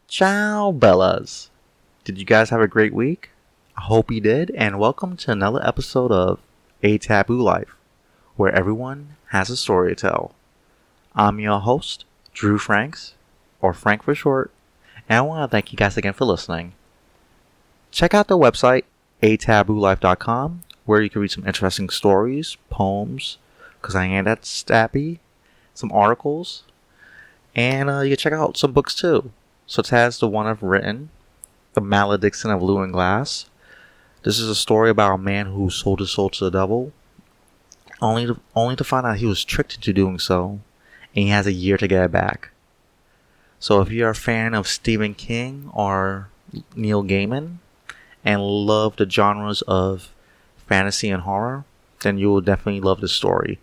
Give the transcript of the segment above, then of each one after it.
Ciao, Bellas. Did you guys have a great week? I hope you did, and welcome to another episode of A Taboo Life, where everyone has a story to tell. I'm your host, Drew Franks, or Frank for short, and I want to thank you guys again for listening. Check out the website, ataboolife.com, where you can read some interesting stories, poems, because I ain't that stabby, some articles, and you can check out some books too, such as the one I've written, The Malediction of Lewin Glass. This is a story about a man who sold his soul to the devil, only to find out he was tricked into doing so, and he has a year to get it back. So if you're a fan of Stephen King or Neil Gaiman, and love the genres of fantasy and horror, then you will definitely love this story.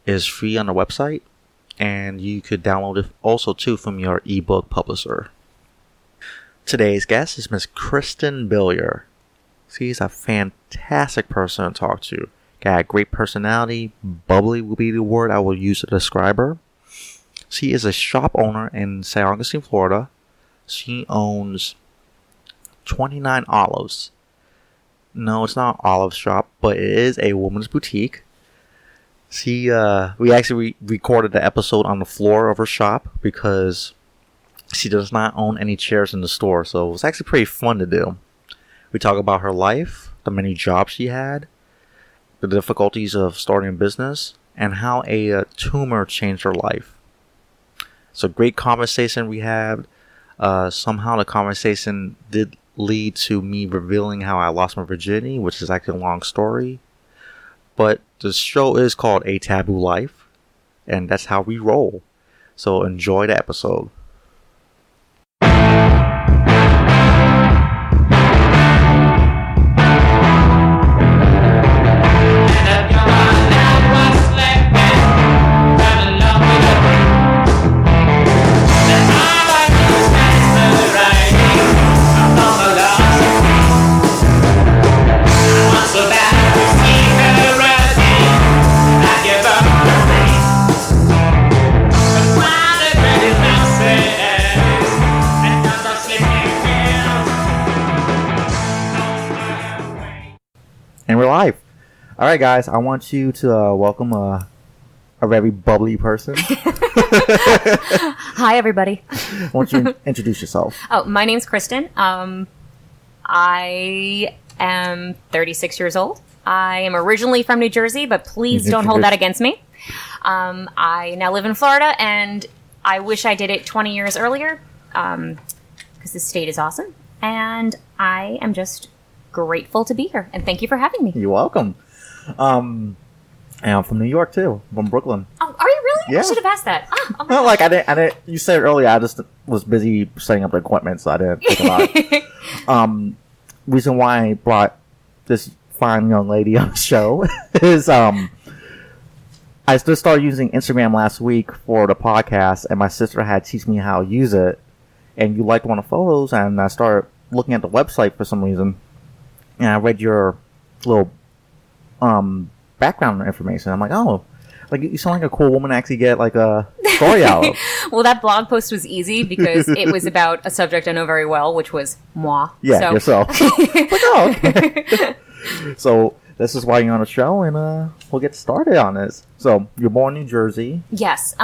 It is free on the website, and you could download it also too from your ebook publisher. Today's guest is Miss Kristen Billyer. She's a fantastic person to talk to. Got a great personality. Bubbly will be the word I will use to describe her. She is a shop owner in St. Augustine, Florida. She owns 29 Olives. No, it's not an olive shop, but it is a woman's boutique. We actually recorded the episode on the floor of her shop because she does not own any chairs in the store, so it was actually pretty fun to do. We talk about her life, the many jobs she had, the difficulties of starting a business, and how a tumor changed her life. It's a great conversation we had. Somehow the conversation did lead to me revealing how I lost my virginity, which is actually a long story. But the show is called A Taboo Life, and that's how we roll. So enjoy the episode. And we're live. All right, guys. I want you to welcome a very bubbly person. Hi, everybody. I want you to introduce yourself. Oh, my name's Kristen. I am 36 years old. I am originally from New Jersey, but please don't hold that against me. I now live in Florida, and I wish I did it 20 years earlier because this state is awesome. And I am just grateful to be here, and thank you for having me. You're welcome. And I'm from New York too. I'm from Brooklyn. Oh, are you really? Yeah. I should have asked that. Oh my Well, gosh. like I didn't. You said it earlier. I just was busy setting up the equipment, so I didn't think about it. Reason why I brought this fine young lady on the show is I just started using Instagram last week for the podcast, and my sister had teach me how to use it. And you liked one of the photos, and I started looking at the website for some reason. And I read your little background information. I'm like, oh, like you sound like a cool woman to actually get like a story out of. Well, that blog post was easy because it was about a subject I know very well, which was moi. Yeah, so. yourself. Like, oh, okay. So this is why you're on the show, and we'll get started on this. So you're born in New Jersey. Yes.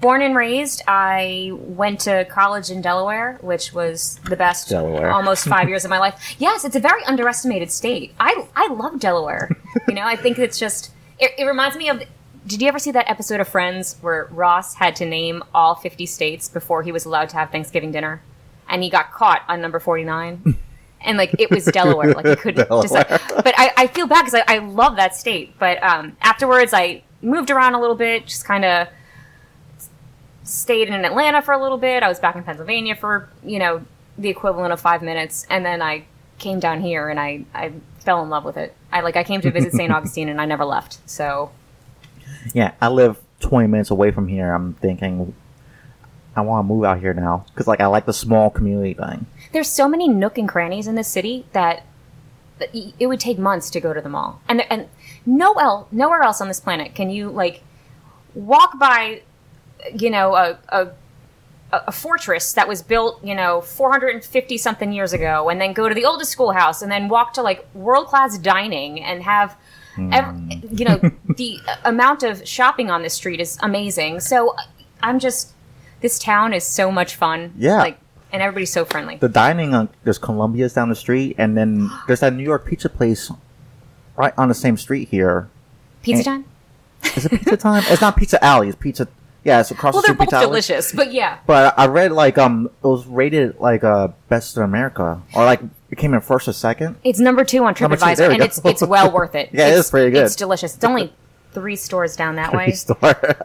Born and raised, I went to college in Delaware, which was the best almost 5 years of my life. Yes, it's a very underestimated state. I love Delaware. I think it's just, it reminds me of, did you ever see that episode of Friends where Ross had to name all 50 states before he was allowed to have Thanksgiving dinner? And he got caught on number 49. And, like, it was Delaware. Like, he couldn't decide. But I feel bad because I love that state. But afterwards, I moved around a little bit, just kind of stayed in Atlanta for a little bit. I was back in Pennsylvania for, the equivalent of 5 minutes. And then I came down here and I fell in love with it. I came to visit St. Augustine and I never left. So. Yeah, I live 20 minutes away from here. I'm thinking I want to move out here now because I like the small community thing. There's so many nook and crannies in this city that it would take months to go to them all. And nowhere else on this planet can you, walk by, a a fortress that was built, 450 something years ago, and then go to the oldest schoolhouse, and then walk to like world class dining and have, the amount of shopping on this street is amazing. So this town is so much fun. Yeah. And everybody's so friendly. The dining, there's Columbia's down the street, and then there's that New York pizza place right on the same street here. Pizza Time? Is it Pizza Time? It's not Pizza Alley. It's Pizza. Yeah, it's across the street. Well, they're both delicious, but yeah. But I read it was rated best in America, or it came in first or second. It's number 2 on TripAdvisor, and it's well worth it. Yeah, it's pretty good. It's delicious. It's only 3 stores down that way.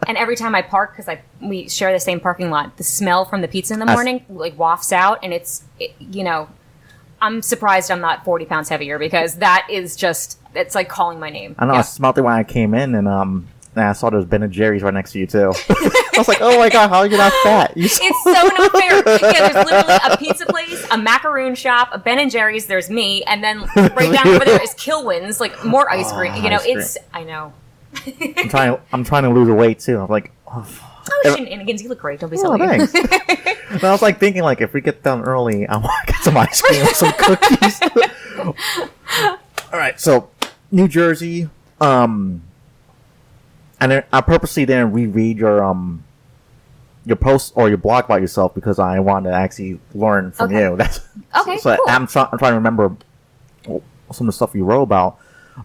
And every time I park, because we share the same parking lot, the smell from the pizza in the morning wafts out, and I'm surprised I'm not 40 pounds heavier, because that is it's like calling my name. I know. Yeah. I smelled it when I came in, and I saw there's Ben & Jerry's right next to you, too. I was like, oh my God, how are you not fat? It's so not fair. Yeah, there's literally a pizza place, a macaroon shop, a Ben & Jerry's, there's me, and then right down over there is Kilwin's, more ice cream. I know. I'm trying to lose weight, too. I'm like, shenanigans, you look great. Don't be silly. Thanks. But I was thinking, if we get done early, I want to get some ice cream and some cookies. All right, so New Jersey, and then I purposely didn't reread your post or your blog about yourself, because I wanted to actually learn from you. Okay, so cool. I'm trying to remember some of the stuff you wrote about.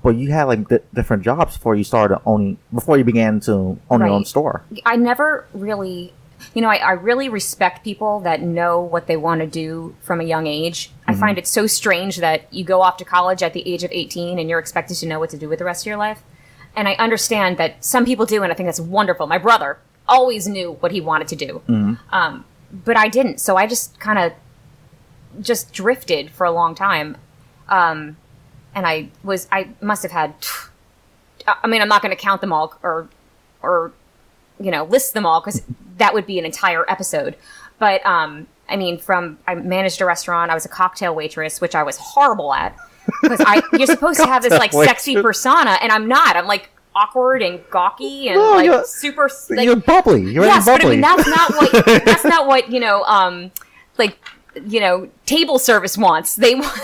But you had different jobs before you began to own your own store. I never really, I really respect people that know what they want to do from a young age. Mm-hmm. I find it so strange that you go off to college at the age of 18 and you're expected to know what to do with the rest of your life. And I understand that some people do, and I think that's wonderful. My brother always knew what he wanted to do. Mm-hmm. But I didn't. So I just kind of just drifted for a long time. And I must have had, I'm not going to count them all or list them all, because that would be an entire episode. But, I managed a restaurant. I was a cocktail waitress, which I was horrible at, because you're supposed to have this sexy persona, and I'm not. I'm awkward and gawky and super. You're bubbly. You're bubbly. But that's not what table service wants. They want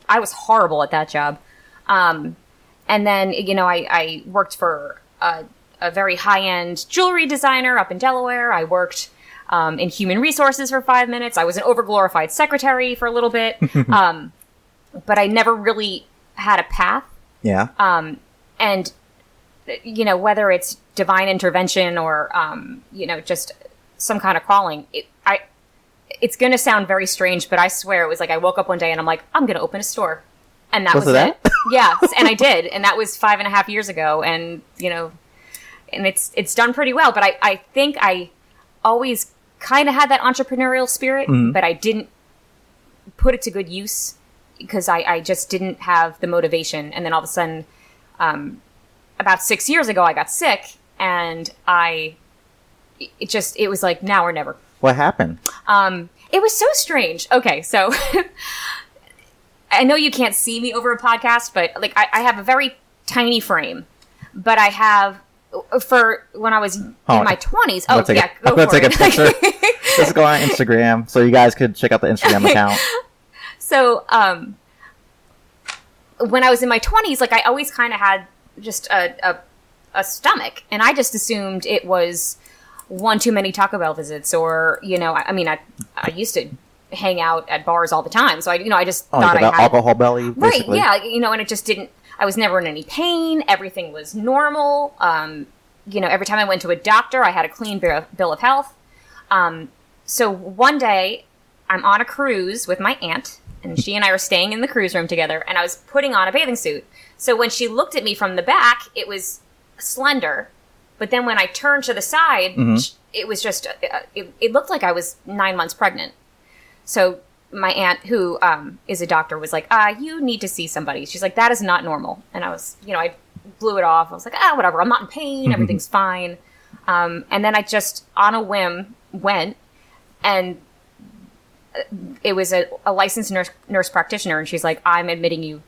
I was horrible at that job. And then I worked for a very high-end jewelry designer up in Delaware. I worked in human resources for 5 minutes. I was an overglorified secretary for a little bit. But I never really had a path. Yeah. And whether it's divine intervention or just some kind of calling, it's going to sound very strange, but I swear it was I woke up one day and I'm like, I'm going to open a store. And that was it. Yeah. And I did. And that was 5.5 years ago. And, and it's done pretty well. But I think I always kind of had that entrepreneurial spirit, mm-hmm. but I didn't put it to good use because I just didn't have the motivation. And then all of a sudden, about 6 years ago, I got sick, and it was like now or never. What happened? It was so strange. Okay, so I know you can't see me over a podcast, but I have a very tiny frame, but I have for when I was in my 20s. I'm going to take a picture. Let's go on Instagram so you guys could check out the Instagram account. So, when I was in my 20s, I always kind of had just a stomach, and I just assumed it was one too many Taco Bell visits, or I used to hang out at bars all the time, so I just thought I had alcohol belly, basically. Right? Yeah, and it just didn't. I was never in any pain. Everything was normal. Every time I went to a doctor, I had a clean bill of health. So one day, I'm on a cruise with my aunt, and she and I were staying in the cruise room together, and I was putting on a bathing suit. So when she looked at me from the back, it was slender. But then when I turned to the side, mm-hmm. It was just, it looked like I was 9 months pregnant. So my aunt, who is a doctor, was like, you need to see somebody. She's like, that is not normal. And I was, I blew it off. I was like, whatever. I'm not in pain. Mm-hmm. Everything's fine. And then I just, on a whim, went, and it was a licensed nurse practitioner. And she's like, I'm admitting you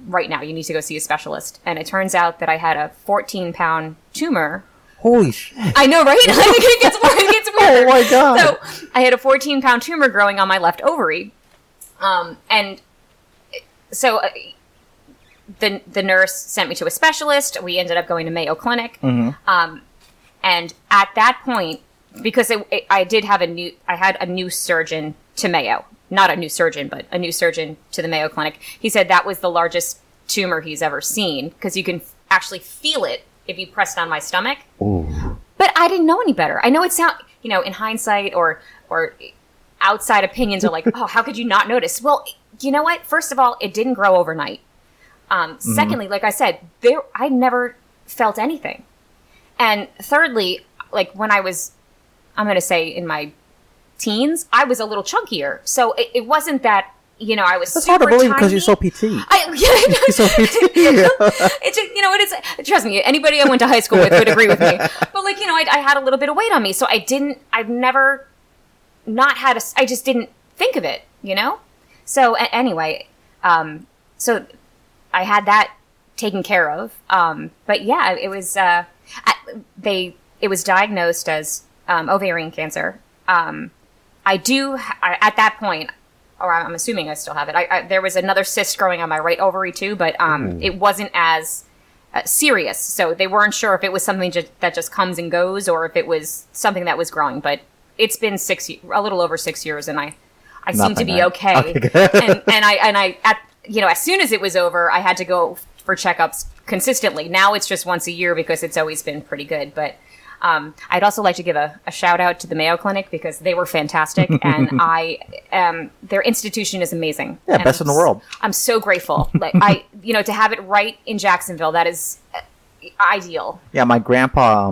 right now. You need to go see a specialist. And it turns out that I had a 14-pound tumor Holy shit. I know, right? It gets weird. Oh my God. So I had a 14-pound tumor growing on my left ovary. And so the nurse sent me to a specialist. We ended up going to Mayo Clinic. Mm-hmm. And at that point, because I had a new surgeon to Mayo. Not a new surgeon, but a new surgeon to the Mayo Clinic. He said that was the largest tumor he's ever seen because you can actually feel it if you pressed on my stomach. Ooh. But I didn't know any better. I know it sounds, in hindsight or outside opinions are like, oh, how could you not notice? Well, you know what? First of all, it didn't grow overnight. Secondly, like I said, I never felt anything. And thirdly, like when I was, I'm going to say in my teens, I was a little chunkier. So it wasn't that, I was That's super hard to believe tiny. because you're so PT. You're so PT. It's just, it's, trust me, anybody I went to high school with would agree with me. But like, I had a little bit of weight on me. So I've never not had I just didn't think of it, So anyway, so I had that taken care of. But yeah, it was, it was diagnosed as ovarian cancer. At that point, or I'm assuming I still have it. There was another cyst growing on my right ovary too, but it wasn't as serious. So they weren't sure if it was something that just comes and goes, or if it was something that was growing. But it's been a little over 6 years, and I seem to be okay. and I as soon as it was over, I had to go for checkups consistently. Now it's just once a year because it's always been pretty good. But I'd also like to give a shout out to the Mayo Clinic because they were fantastic, and their institution is amazing. Yeah, and best in the world. I'm so grateful. Like to have it right in Jacksonville, that is ideal. Yeah, my grandpa,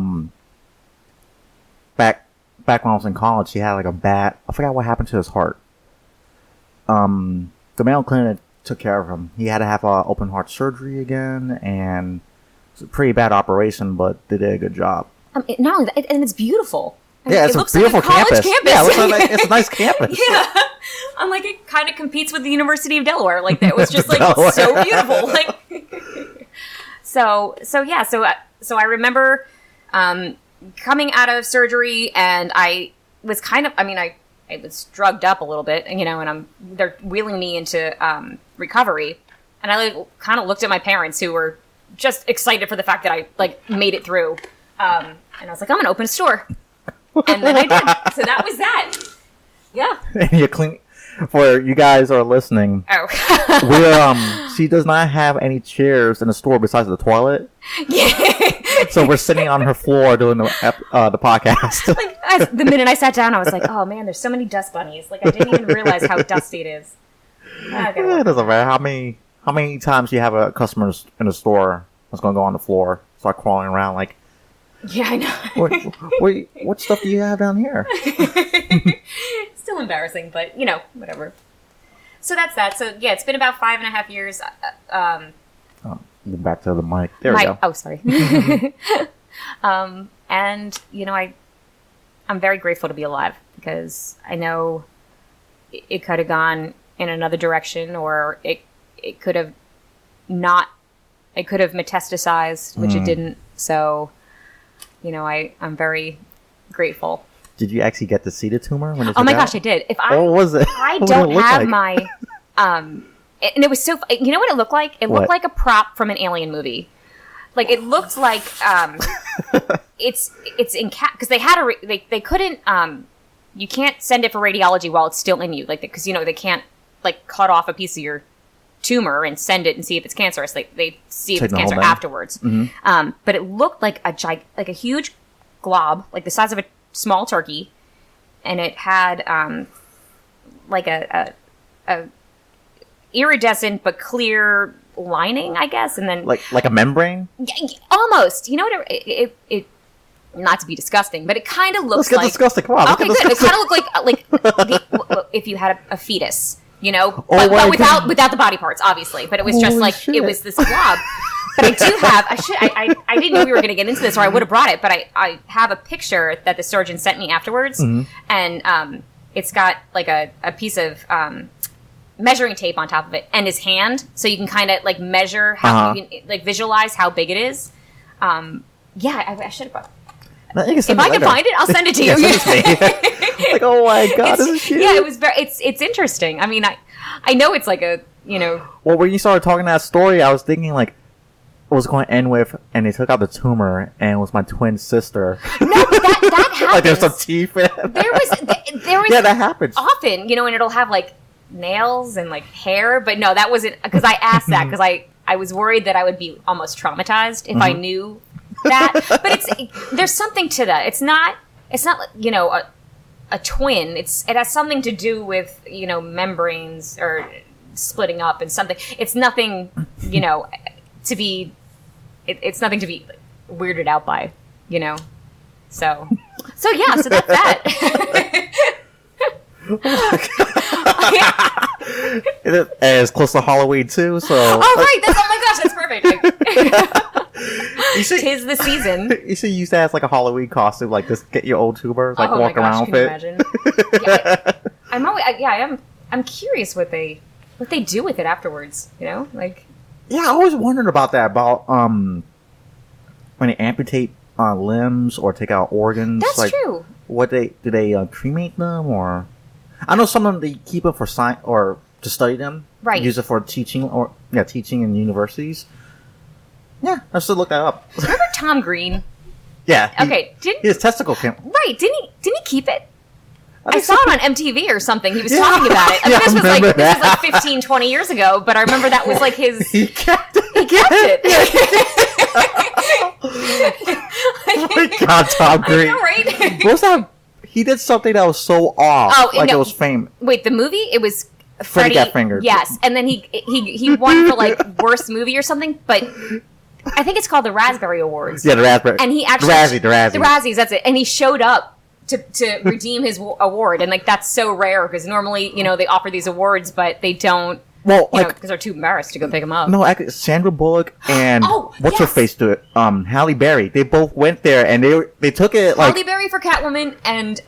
back when I was in college, he had like I forgot what happened to his heart. The Mayo Clinic took care of him. He had to have open heart surgery again, and it's a pretty bad operation, but they did a good job. And it's beautiful. Yeah, it's a beautiful like a campus. Yeah, it's a nice campus. Yeah, I'm like, it kind of competes with the University of Delaware. Like that was just like so beautiful. Like, so I remember coming out of surgery, and I was I was drugged up a little bit, and they're wheeling me into recovery, and I kind of looked at my parents who were just excited for the fact that I made it through. And I was like, I'm going to open a store. And then I did. So that was that. Yeah. You're clean. For you guys who are listening, she does not have any chairs in the store besides the toilet. Yeah. So we're sitting on her floor doing the podcast. The minute I sat down, I was like, oh man, there's so many dust bunnies. Like I didn't even realize how dusty it is. It doesn't matter. How many times do you have a customer in the store that's going to go on the floor, start crawling around like, yeah, I know. What stuff do you have down here? Still embarrassing, but whatever. So that's that. So yeah, it's been about 5.5 years. Back to the mic. There we go. Oh, sorry. And I'm very grateful to be alive because I know it could have gone in another direction, or it could have not. It could have metastasized, which it didn't. So. I'm very grateful. Did you actually get to see the tumor? Oh my gosh, I did. What was it? I don't have my, and it was so, you know what it looked like? It looked like a prop from an alien movie. Like it looked like, it's in because they had they couldn't, you can't send it for radiology while it's still in you. Like, because, they can't cut off a piece of your tumor and send it and see if it's cancerous. They see if it's cancer afterwards. Mm-hmm. But it looked like a huge glob, like the size of a small turkey, and it had a iridescent but clear lining, I guess, and then like a membrane. Almost. You know what? It not to be disgusting, but it kind of looks like disgusting. Come on, okay, good. It kind of looked like if you had a fetus. But without the body parts, obviously. But it was just like shit. It was this blob. But I do have. I didn't know we were going to get into this, or I would have brought it. But I have a picture that the surgeon sent me afterwards, and it's got like a piece of measuring tape on top of it, and his hand, so you can kind of measure how you can visualize how big it is. I should have brought. If I can find it, I'll send it to you. Like, oh my god, this is cute. Yeah, it was it's interesting. I mean, I know it's like a, Well, when you started talking that story, I was thinking like, it was going to end with, and they took out the tumor, and it was my twin sister. No, but that happens. Like there's some teeth in it. There was yeah, that happens often, and it'll have like nails and like hair, but no, that wasn't, because I asked that because I was worried that I would be almost traumatized if I knew that. But there's something to that. It's not a twin. It has something to do with membranes or splitting up and something. It's nothing to be. It's nothing to be weirded out by, So yeah, so that's that. And it's close to Halloween too, so. Oh right, oh my gosh, that's perfect. Tis the season. You should use that as like a Halloween costume, like just get your old tumors, like walk around with it. Imagine? I'm curious what they do with it afterwards. Like. Yeah, I always wondered about that. About when they amputate limbs or take out organs. That's true. What do they cremate them, or I know some of them they keep them for science or to study them. Right. Use it for teaching teaching in universities. Yeah, I should look that up. Remember Tom Green? Yeah. Okay. His testicle came. Right. Didn't he keep it? I saw it on MTV or something. He was talking about it. I mean, this was like 15, 20 years ago, but I remember that was like his. He kept it. He kept it. Oh my god, Tom Green. I know, right? What was that? He did something that was so off. Oh, like it was famous. Wait, the movie? It was Freddy Got Fingered. Yes, and then he won for like worst movie or something, but I think it's called the Raspberry Awards. Yeah, the Raspberry. And he actually the Razzies. That's it. And he showed up to redeem his award, and like that's so rare because normally they offer these awards, but they don't. Well, because they're too embarrassed to go pick them up. No, actually, Sandra Bullock and what's her face to it? Halle Berry. They both went there and they took it like Halle Berry for Catwoman and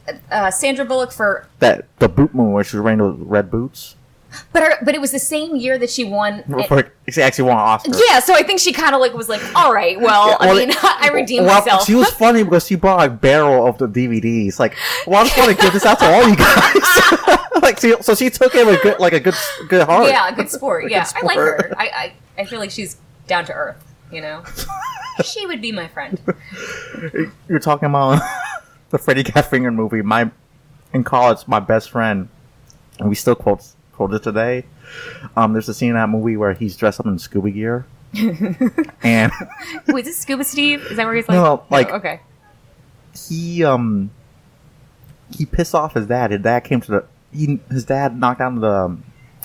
Sandra Bullock for the boot moon where she was wearing those red boots. But it was the same year that she won. She actually won an Oscar. Yeah, so I think she kind of was like, all right, well, I redeemed myself. She was funny because she brought a barrel of the DVDs. Like, well, I just want to give this out to all you guys. So she took it with good heart. Yeah, a good sport. Yeah, I like her. I feel like she's down to earth. She would be my friend. You're talking about the Freddy Got Fingered movie. In college, my best friend, and we still quote it today. There's a scene in that movie where he's dressed up in scuba gear. And wait, is this Scuba Steve? Is that where he's like? No, okay. He pissed off his dad. His dad came to his dad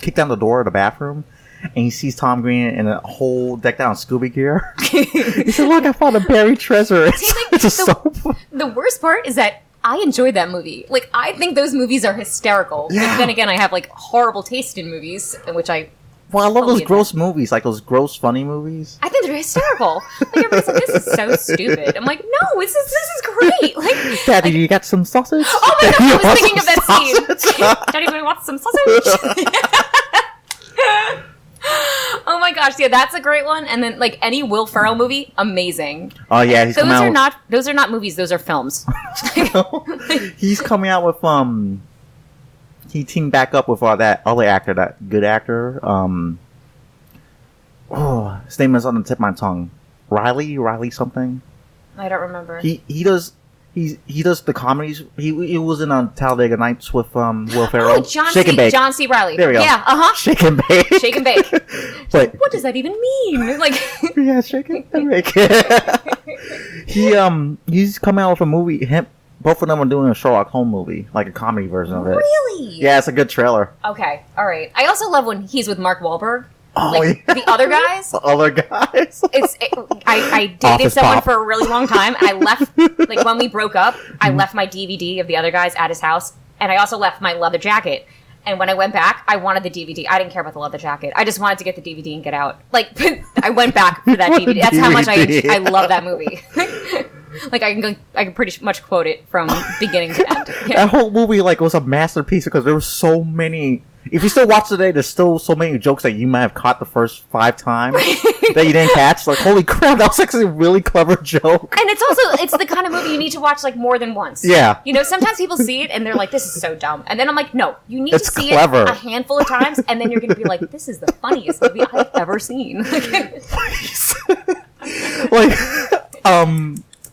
kicked down the door of the bathroom, and he sees Tom Green in a whole decked out in scuba gear. He said, "Look, I found a buried treasure." It's a soap. The worst part is that I enjoyed that movie. Like, I think those movies are hysterical. Yeah. But then again, I have like horrible taste in movies, which I. Well, I love those gross movies, like those gross funny movies. I think they're hysterical. Like, everybody's like, "This is so stupid." I'm like, "No, this is great." Like, Daddy, you got some sausage? Oh my god, I was thinking of that scene. Daddy, do you want some sausage? Oh my gosh, yeah, that's a great one. And then like any Will Ferrell movie, amazing. Oh yeah, those are not movies, those are films. He's coming out with he teamed back up with that other actor, that good actor. His name is on the tip of my tongue. Riley something. I don't remember. He does the comedies. He was in Talladega Nights with Will Ferrell. Oh, John C. Reilly. There we go. Yeah, Shake and Bake. Shake and Bake. Like, what does that even mean? Like, yeah, Shake and Bake. He's coming out with a movie. Both of them are doing a Sherlock Holmes movie, like a comedy version of it. Really? Yeah, it's a good trailer. Okay, all right. I also love when he's with Mark Wahlberg. Oh, like, yeah. The other guys. The other guys. I dated Office someone Pop. for a really long time. I left, like when we broke up, I left my DVD of the other guys at his house, and I also left my leather jacket. And when I went back, I wanted the DVD. I didn't care about the leather jacket. I just wanted to get the DVD and get out. Like, I went back for that DVD. That's how much I love that movie. Like, I can pretty much quote it from beginning to end. Yeah. That whole movie was a masterpiece because there were so many If you still watch today, there's still so many jokes that you might have caught the first 5 times that you didn't catch. Like, holy crap, that was actually a really clever joke. And it's the kind of movie you need to watch like more than once. Yeah. You know, sometimes people see it and they're like, this is so dumb. And then I'm like, no, you need to see clever. it a handful of times and then you're going to be like, this is the funniest movie I've ever seen. Like,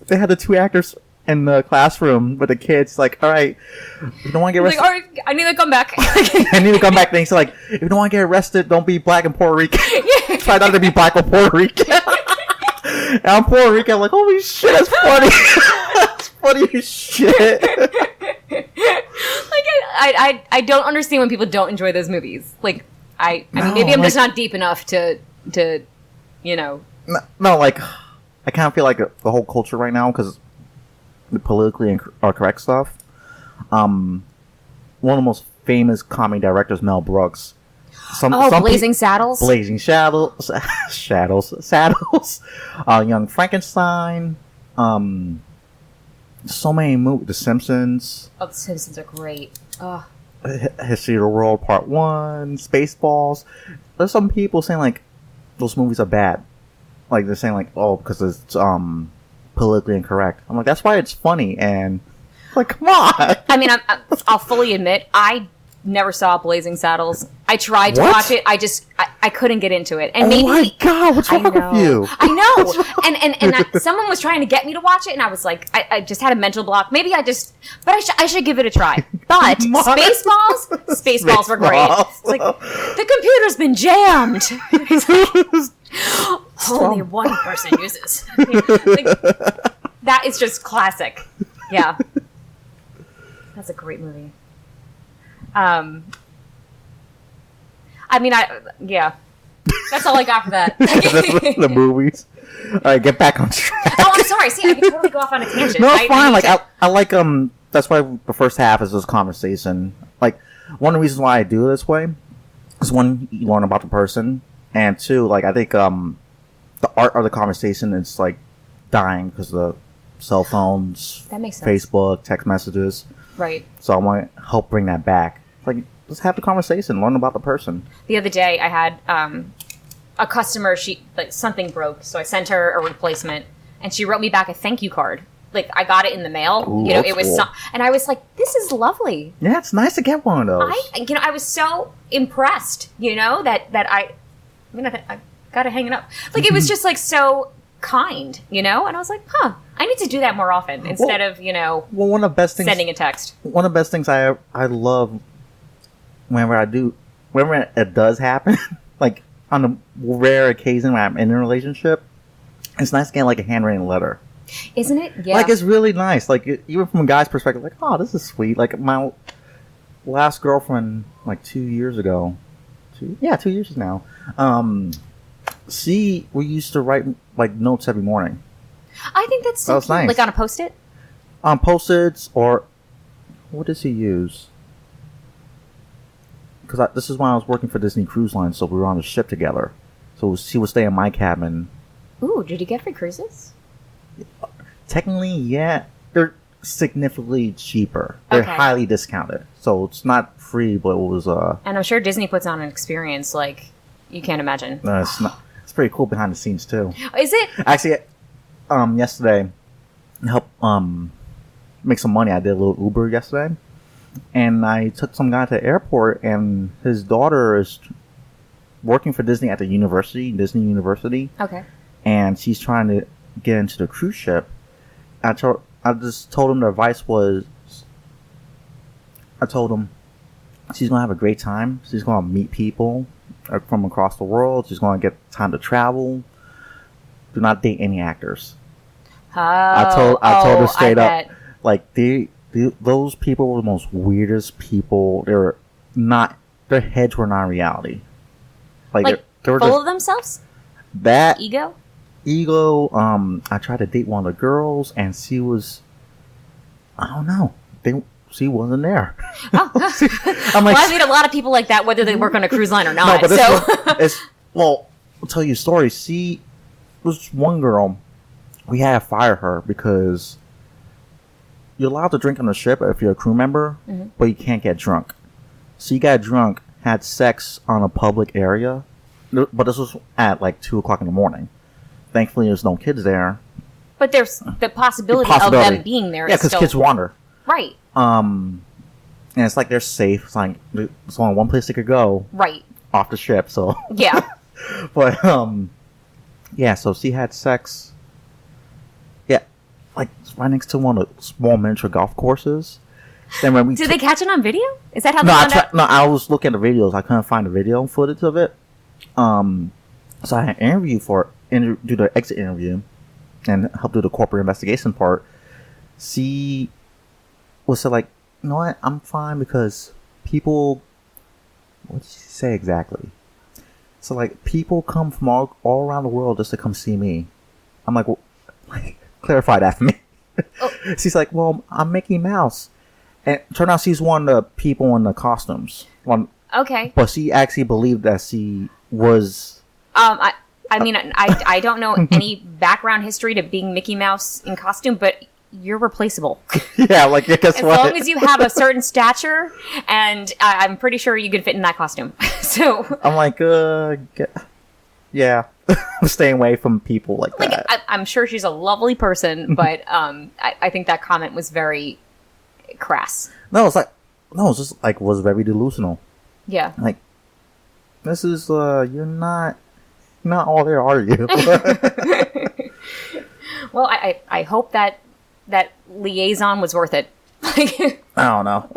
they had the 2 actors in the classroom with the kids, like, all right, if you don't want to get arrested, like, all right, I need to come back. I need to come back. Then so like, if you don't want to get arrested, don't be black and Puerto Rican. Try not to be black or Puerto Rican. And I'm Puerto Rican. I'm like, holy shit, that's funny. That's funny as shit. Like, I don't understand when people don't enjoy those movies. Like, I mean, maybe I'm just not deep enough to you know. No, like, I kind of feel like the whole culture right now, because the politically correct stuff. One of the most famous comedy directors, Mel Brooks. Blazing Saddles? Blazing Saddles. Young Frankenstein. So many movies. The Simpsons. Oh, The Simpsons are great. Oh. History of the World Part 1. Spaceballs. There's some people saying, like, those movies are bad. Like, they're saying, like, oh, because it's politically incorrect. I'm like, that's why it's funny. And, like, come on. I mean, I'll fully admit, I never saw Blazing Saddles. I tried to watch it. I couldn't get into it. And maybe, my God, what's wrong with you? I know. And someone was trying to get me to watch it, and I was like, I just had a mental block. Maybe I should give it a try. But Spaceballs were great. It's like, the computer's been jammed. Only one person uses. Like, that is just classic. Yeah. That's a great movie. I mean, yeah. That's all I got for that. The movies. All right, get back on track. Oh, I'm sorry. See, I can totally go off on a tangent. No, it's fine. Like, I like, that's why the first half is this conversation. Like, one of the reasons why I do it this way is, one, you learn about the person, and 2, like, I think, the art of the conversation is, like, dying because of the cell phones, that makes sense. Facebook, text messages. Right. So I want to help bring that back. Like, let's have the conversation, learn about the person. The other day, I had a customer. Something broke, so I sent her a replacement, and she wrote me back a thank you card. Like, I got it in the mail. Ooh, it was, cool. And I was like, "This is lovely." Yeah, it's nice to get one of those. I was so impressed. That I gotta hang it up. Like, it was just like so kind, and I was like, "Huh, I need to do that more often instead of one of the best things, sending a text." One of the best things I love whenever it does happen, like on a rare occasion when I'm in a relationship, it's nice getting like a handwritten letter. Isn't it? Yeah. Like, it's really nice. Like, even from a guy's perspective, like, oh, this is sweet. Like, my last girlfriend, like 2 years ago, 2 years now. We used to write like notes every morning. I think that's so cute. Nice. Like on a Post-it? On Post-its, or what does he use? Because this is when I was working for Disney Cruise Line, so we were on a ship together. So he would stay in my cabin. Ooh, did you get free cruises? Technically, yeah. They're significantly cheaper. They're highly discounted. So it's not free, but it was... And I'm sure Disney puts on an experience like you can't imagine. It's pretty cool behind the scenes, too. Is it? Actually, yesterday, to help make some money, I did a little Uber yesterday. And I took some guy to the airport, and his daughter is working for Disney at the Disney University. Okay. And she's trying to get into the cruise ship. I just told him the advice was, I told him she's going to have a great time. She's going to meet people from across the world. She's going to get time to travel. Do not date any actors. I told her straight up, like, those people were the most weirdest people. Their heads were not reality. Like they were full of themselves? That ego. I tried to date one of the girls, and she was, I don't know, she wasn't there. Oh. I'm like, well, I meet a lot of people like that, whether they work on a cruise line or not. No, but well, I'll tell you a story. She was one girl. We had to fire her because you're allowed to drink on the ship if you're a crew member, but you can't get drunk. So you got drunk, had sex on a public area, but this was at like 2:00 in the morning. Thankfully, there's no kids there. But there's the possibility of them being there. Yeah, because kids wander. Right. And it's like they're safe. It's like there's only one place they could go. Right. Off the ship. So. Yeah. But yeah. So she had sex. Yeah, like right next to one of the small miniature golf courses. Then when we did they catch it on video? Is that how no, they found out? No, I was looking at the videos. I couldn't find the video footage of it. So I had an do the exit interview and help do the corporate investigation part. She was like, you know what? I'm fine because people. What did she say exactly? So like people come from all around the world just to come see me. I'm like, well, clarify that for me. Oh. She's like, well, I'm Mickey Mouse. And it turned out she's one of the people in the costumes. Okay. But she actually believed that she was... I mean, I don't know any background history to being Mickey Mouse in costume, but you're replaceable. Yeah, like, guess what? As long as you have a certain stature, and I'm pretty sure you could fit in that costume. So... I'm like, yeah. I'm staying away from people like that. I'm sure she's a lovely person, but I think that comment was very... crass. No, it's just like was very delusional. Yeah. Like, this is you're not all there, are you? Well, I hope that liaison was worth it. I don't know.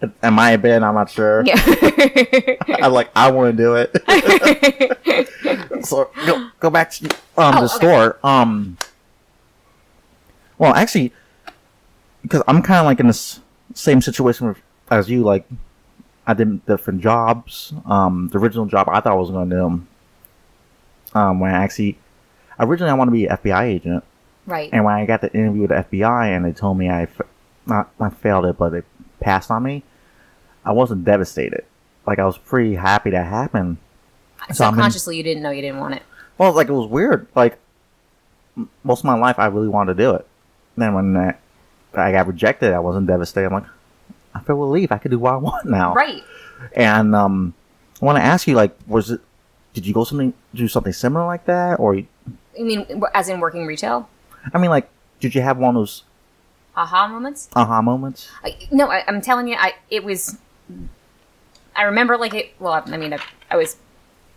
It might have been. I'm not sure. Yeah. I want to do it. So go back to the store. Well, actually. Because I'm kind of like in the same situation as you. Like, I did different jobs. The original job I thought I was going to do. When originally I wanted to be an FBI agent. Right. And when I got the interview with the FBI and they told me I failed it, but they passed on me, I wasn't devastated. Like, I was pretty happy that happened. Subconsciously, you didn't know you didn't want it. Well, like, it was weird. Like, most of my life, I really wanted to do it. Then when I got rejected, I wasn't devastated. I'm like, I feel relief. I can do what I want now. Right. And I want to ask you, like, did you do something similar like that? Or you mean as in working retail? I mean, like, did you have one of those aha moments? No, I'm telling you, it was. I remember I was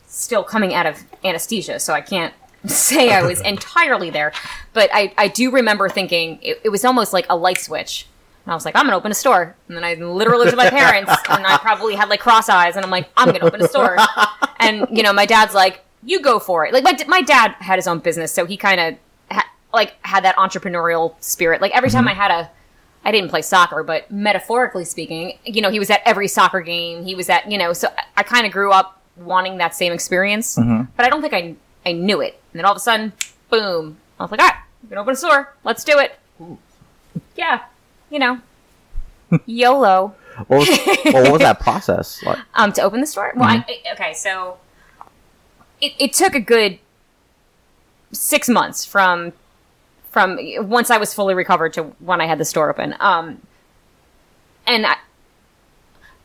still coming out of anesthesia, so I can't say I was entirely there, but I do remember thinking it was almost like a light switch. And I was like, I'm gonna open a store. And then I literally looked at my parents, and I probably had like cross eyes, and I'm like, I'm gonna open a store. And my dad's like, you go for it. Like my dad had his own business, so he kind of had that entrepreneurial spirit. Like every time I didn't play soccer, but metaphorically speaking, he was at every soccer game. He was at, so I kind of grew up wanting that same experience, but I don't think I knew it. And then all of a sudden, boom, I was like, all right, we're going to open a store. Let's do it. Yeah, YOLO. What was that process like? To open the store? Well, so it took a good 6 months from once I was fully recovered to when I had the store open.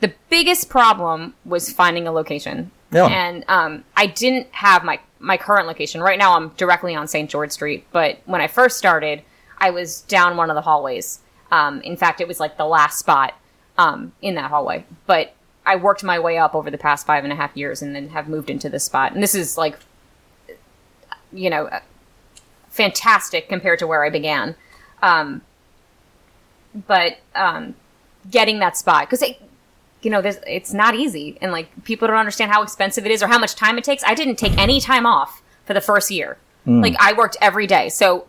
The biggest problem was finding a location. Yeah. And I didn't have my current location. Right now I'm directly on St. George Street, but when I first started, I was down one of the hallways. In fact, it was like the last spot in that hallway. But I worked my way up over the past 5.5 years and then have moved into this spot. And this is like, fantastic compared to where I began. But getting that spot, because it's not easy, and like people don't understand how expensive it is or how much time it takes. I didn't take any time off for the first year. Like I worked every day. So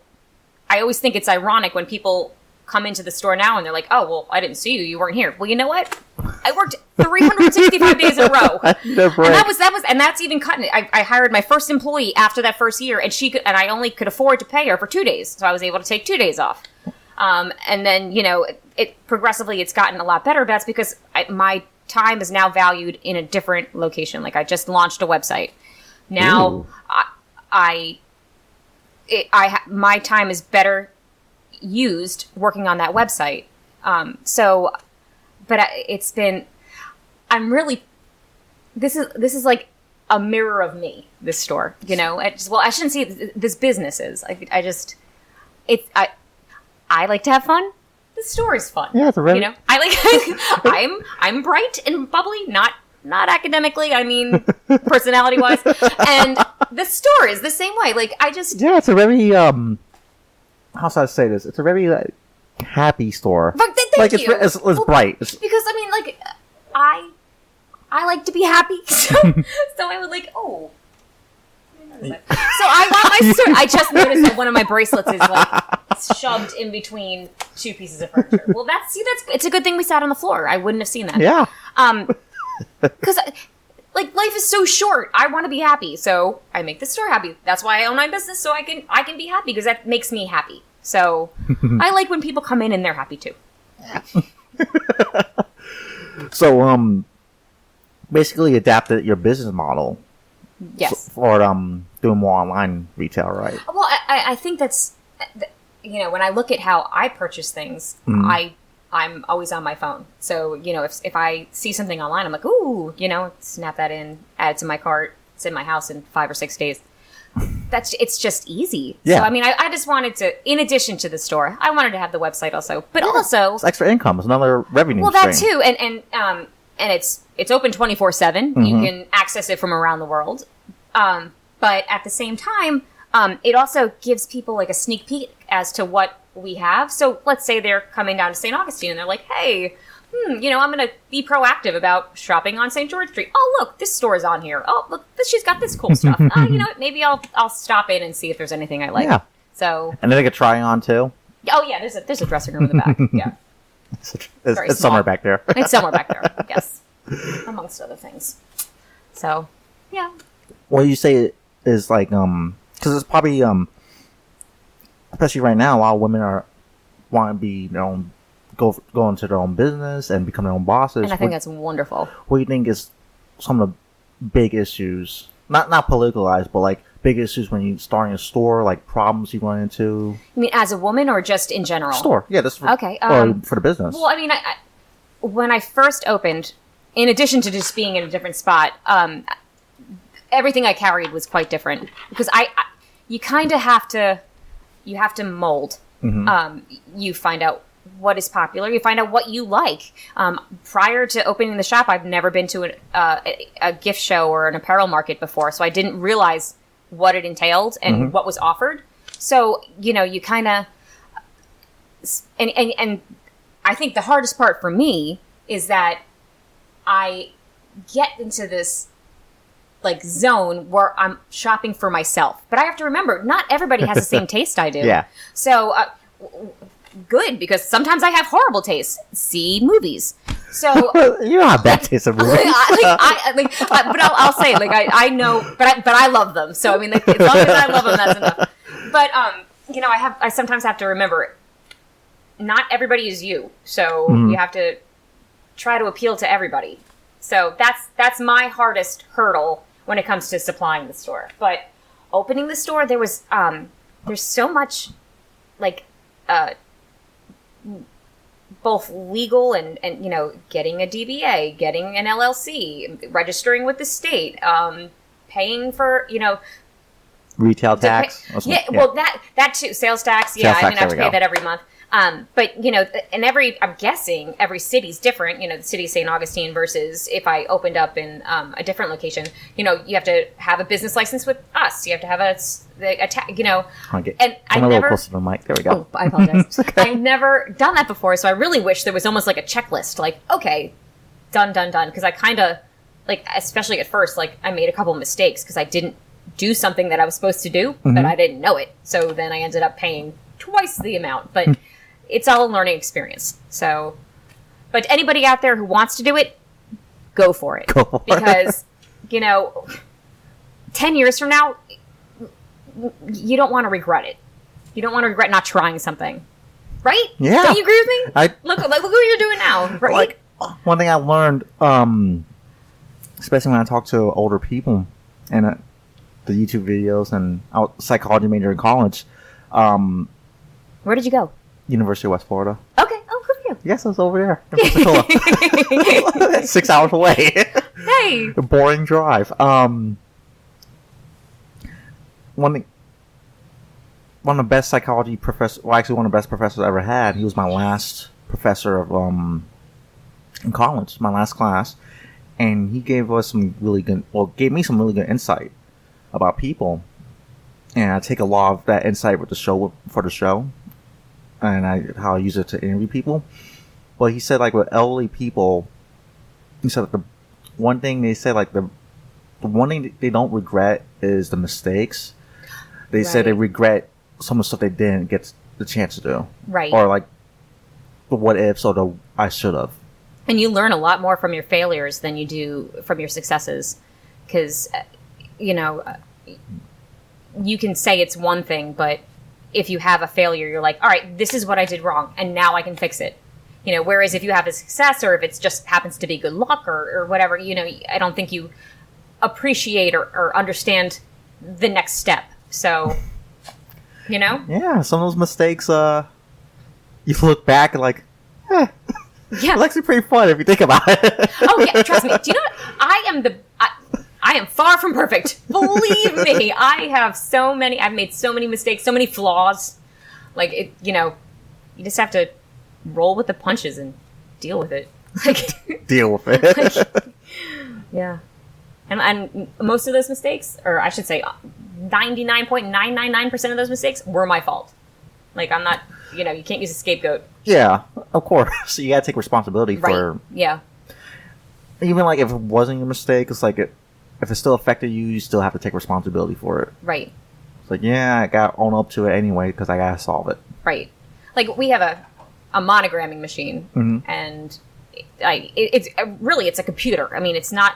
I always think it's ironic when people come into the store now and they're like, oh, well, I didn't see you. You weren't here. Well, you know what? I worked 365 days in a row. And that's even cutting it. I hired my first employee after that first year, and I only could afford to pay her for 2 days. So I was able to take 2 days off. And then, it progressively, it's gotten a lot better. But that's because my time is now valued in a different location. Like I just launched a website. Now my time is better used working on that website. But I'm really this is like a mirror of me. This store, you know. I shouldn't say this business is. I like to have fun. The store is fun. Yeah, it's a very... You know, I like. I'm bright and bubbly, not academically. I mean, personality wise, and the store is the same way. Like Yeah, it's a very how should I say this? It's a very happy store. But thank you. It's bright. Because I mean, like I like to be happy, so I would like So I want my store. I just noticed that one of my bracelets is like shoved in between two pieces of furniture. Well, it's a good thing we sat on the floor. I wouldn't have seen that. Yeah. Because like life is so short. I want to be happy, so I make the store happy. That's why I own my business, so I can be happy because that makes me happy. So I like when people come in and they're happy too. So basically adapted your business model. Yes. For doing more online retail, right? Well, I think that's, you know, when I look at how I purchase things, I'm always on my phone. So, you know, if I see something online, I'm like, ooh, you know, snap that in, add it to my cart. It's in my house in 5 or 6 days. It's just easy. Yeah. So, I mean, I just wanted to, in addition to the store, I wanted to have the website also, but also it's extra income. It's another revenue stream. Well, that too. And it's open 24/7. You can access it from around the world. But at the same time, it also gives people like a sneak peek as to what we have. So let's say they're coming down to St. Augustine and they're like, hey, you know, I'm going to be proactive about shopping on St. George Street. Oh, look, this store is on here. Oh, look, she's got this cool stuff. You know what? Maybe I'll stop in and see if there's anything I like. Yeah. So. And then they could try on too. Oh yeah, there's a dressing room in the back. Yeah. It's somewhere back there. It's somewhere back there. Yes. Amongst other things. So, yeah. What you say is like, because it's probably, especially right now, a lot of women want to be their own, go into their own business and become their own bosses. And I think that's wonderful. What do you think is some of the big issues, not politicalized, but like big issues when you starting a store, like problems you run into? You mean as a woman or just in general? Store, yeah. This okay. Or for the business. Well, I mean, when I first opened, in addition to just being in a different spot, everything I carried was quite different because you kind of have to mold. You find out what is popular. You find out what you like. Prior to opening the shop, I've never been to a gift show or an apparel market before, so I didn't realize what it entailed and what was offered. So, you know, you kind of, and I think the hardest part for me is that I get into this like zone where I'm shopping for myself. But I have to remember, not everybody has the same taste I do. Yeah. So, good, because sometimes I have horrible taste. See movies. So you don't have bad taste of movies. But I'll say, like, I know, but I love them. So I mean, like, as long as I love them, that's enough. But you know, I sometimes have to remember, not everybody is you. So you have to try to appeal to everybody. So that's my hardest hurdle when it comes to supplying the store. But opening the store, there's so much, like, both legal and you know, getting a DBA, getting an LLC, registering with the state, paying for, you know, retail tax. Yeah, well, that too, sales tax. Yeah, I mean, I have to pay that every month. But, you know, and I'm guessing every city's different, you know, the city of St. Augustine versus if I opened up in a different location, you know, you have to have a business license with us. You have to have you know, and I never, closer to the mic. There we go. Oh, I apologize. Okay. I've never done that before. So I really wish there was almost like a checklist, like, okay, done. Cause I kind of like, especially at first, like I made a couple of mistakes cause I didn't do something that I was supposed to do, but I didn't know it. So then I ended up paying twice the amount, but it's all a learning experience. So, but anybody out there who wants to do it, go for it. Because, you know, 10 years from now, you don't want to regret it. You don't want to regret not trying something. Right? Yeah. Don't you agree with me? Look what you're doing now. Right? Like, one thing I learned, especially when I talk to older people and the YouTube videos, and I was a psychology major in college. Where did you go? University of West Florida. Okay. Oh, good for you. Yes, I was over there in Pensacola. 6 hours away. Hey, Why? Boring drive. One of the best psychology professors, well, actually one of the best professors I ever had. He was my last professor of in college, my last class, and he gave me some really good insight about people, and I take a lot of that insight for the show, and how I use it to interview people. Well, he said, like, with elderly people, he said that the one thing they said, like, the one thing they don't regret is the mistakes. They said they regret some of the stuff they didn't get the chance to do. Right. Or, like, the what ifs or the I should have. And you learn a lot more from your failures than you do from your successes. Because, you can say it's one thing, but if you have a failure, you're like, all right, this is what I did wrong, and now I can fix it. Whereas if you have a success, or if it just happens to be good luck or whatever, I don't think you appreciate or understand the next step. So, Yeah, some of those mistakes, you look back and like, yeah, it's actually pretty fun if you think about it. Oh, yeah, trust me. Do you know what? I am far from perfect. Believe me, I've made so many mistakes, so many flaws. Like, you just have to roll with the punches and deal with it. Deal with it. Yeah. And most of those mistakes, or I should say 99.999% of those mistakes were my fault. Like, I'm not, you can't use a scapegoat. Yeah, of course. So you gotta take responsibility for... Yeah. Even, like, if it wasn't your mistake, it's like, if it still affected you, you still have to take responsibility for it. Right. It's like, yeah, I gotta own up to it anyway, because I gotta solve it. Right. Like, we have a monogramming machine, and it's a computer. I mean, it's not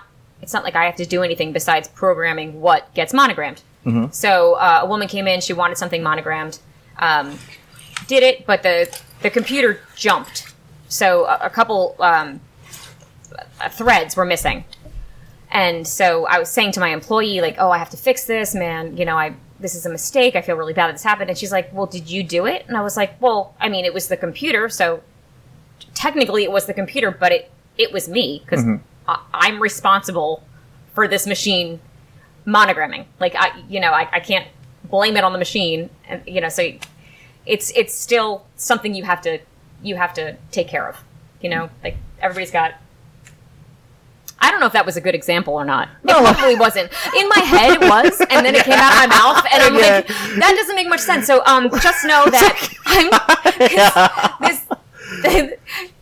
like I have to do anything besides programming what gets monogrammed. Mm-hmm. So a woman came in, she wanted something monogrammed, did it, but the computer jumped. So a couple threads were missing. And so I was saying to my employee, like, oh, I have to fix this, man. This is a mistake. I feel really bad that this happened. And she's like, well, did you do it? And I was like, well, I mean, it was the computer. So technically it was the computer, but it was me, because I'm responsible for this machine monogramming. Like, I can't blame it on the machine. And, so it's still something you have to take care of. Like, everybody's got... I don't know if that was a good example or not. It probably wasn't. In my head, it was, and then it came out of my mouth, and I'm like, that doesn't make much sense. So, just know that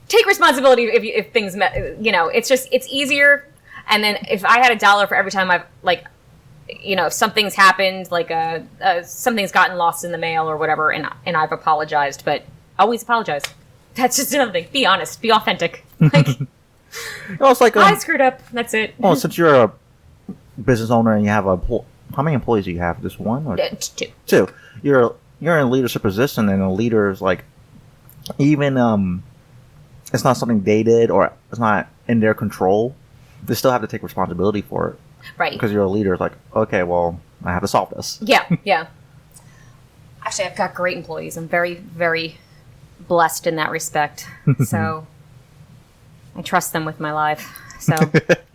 take responsibility if things, it's easier. And then if I had $1 for every time I've, like, if something's happened, like something's gotten lost in the mail or whatever, and I've apologized, but always apologize. That's just another thing. Be honest. Be authentic. Like. Well, it's like I screwed up. That's it. Well, since you're a business owner and you have how many employees do you have? Just one or two? Two. You're in a leadership position, and a leader is like, even it's not something they did or it's not in their control. They still have to take responsibility for it, right? Because you're a leader. It's like, okay, well, I have to solve this. Yeah, yeah. Actually, I've got great employees. I'm very, very blessed in that respect. So. I trust them with my life. So,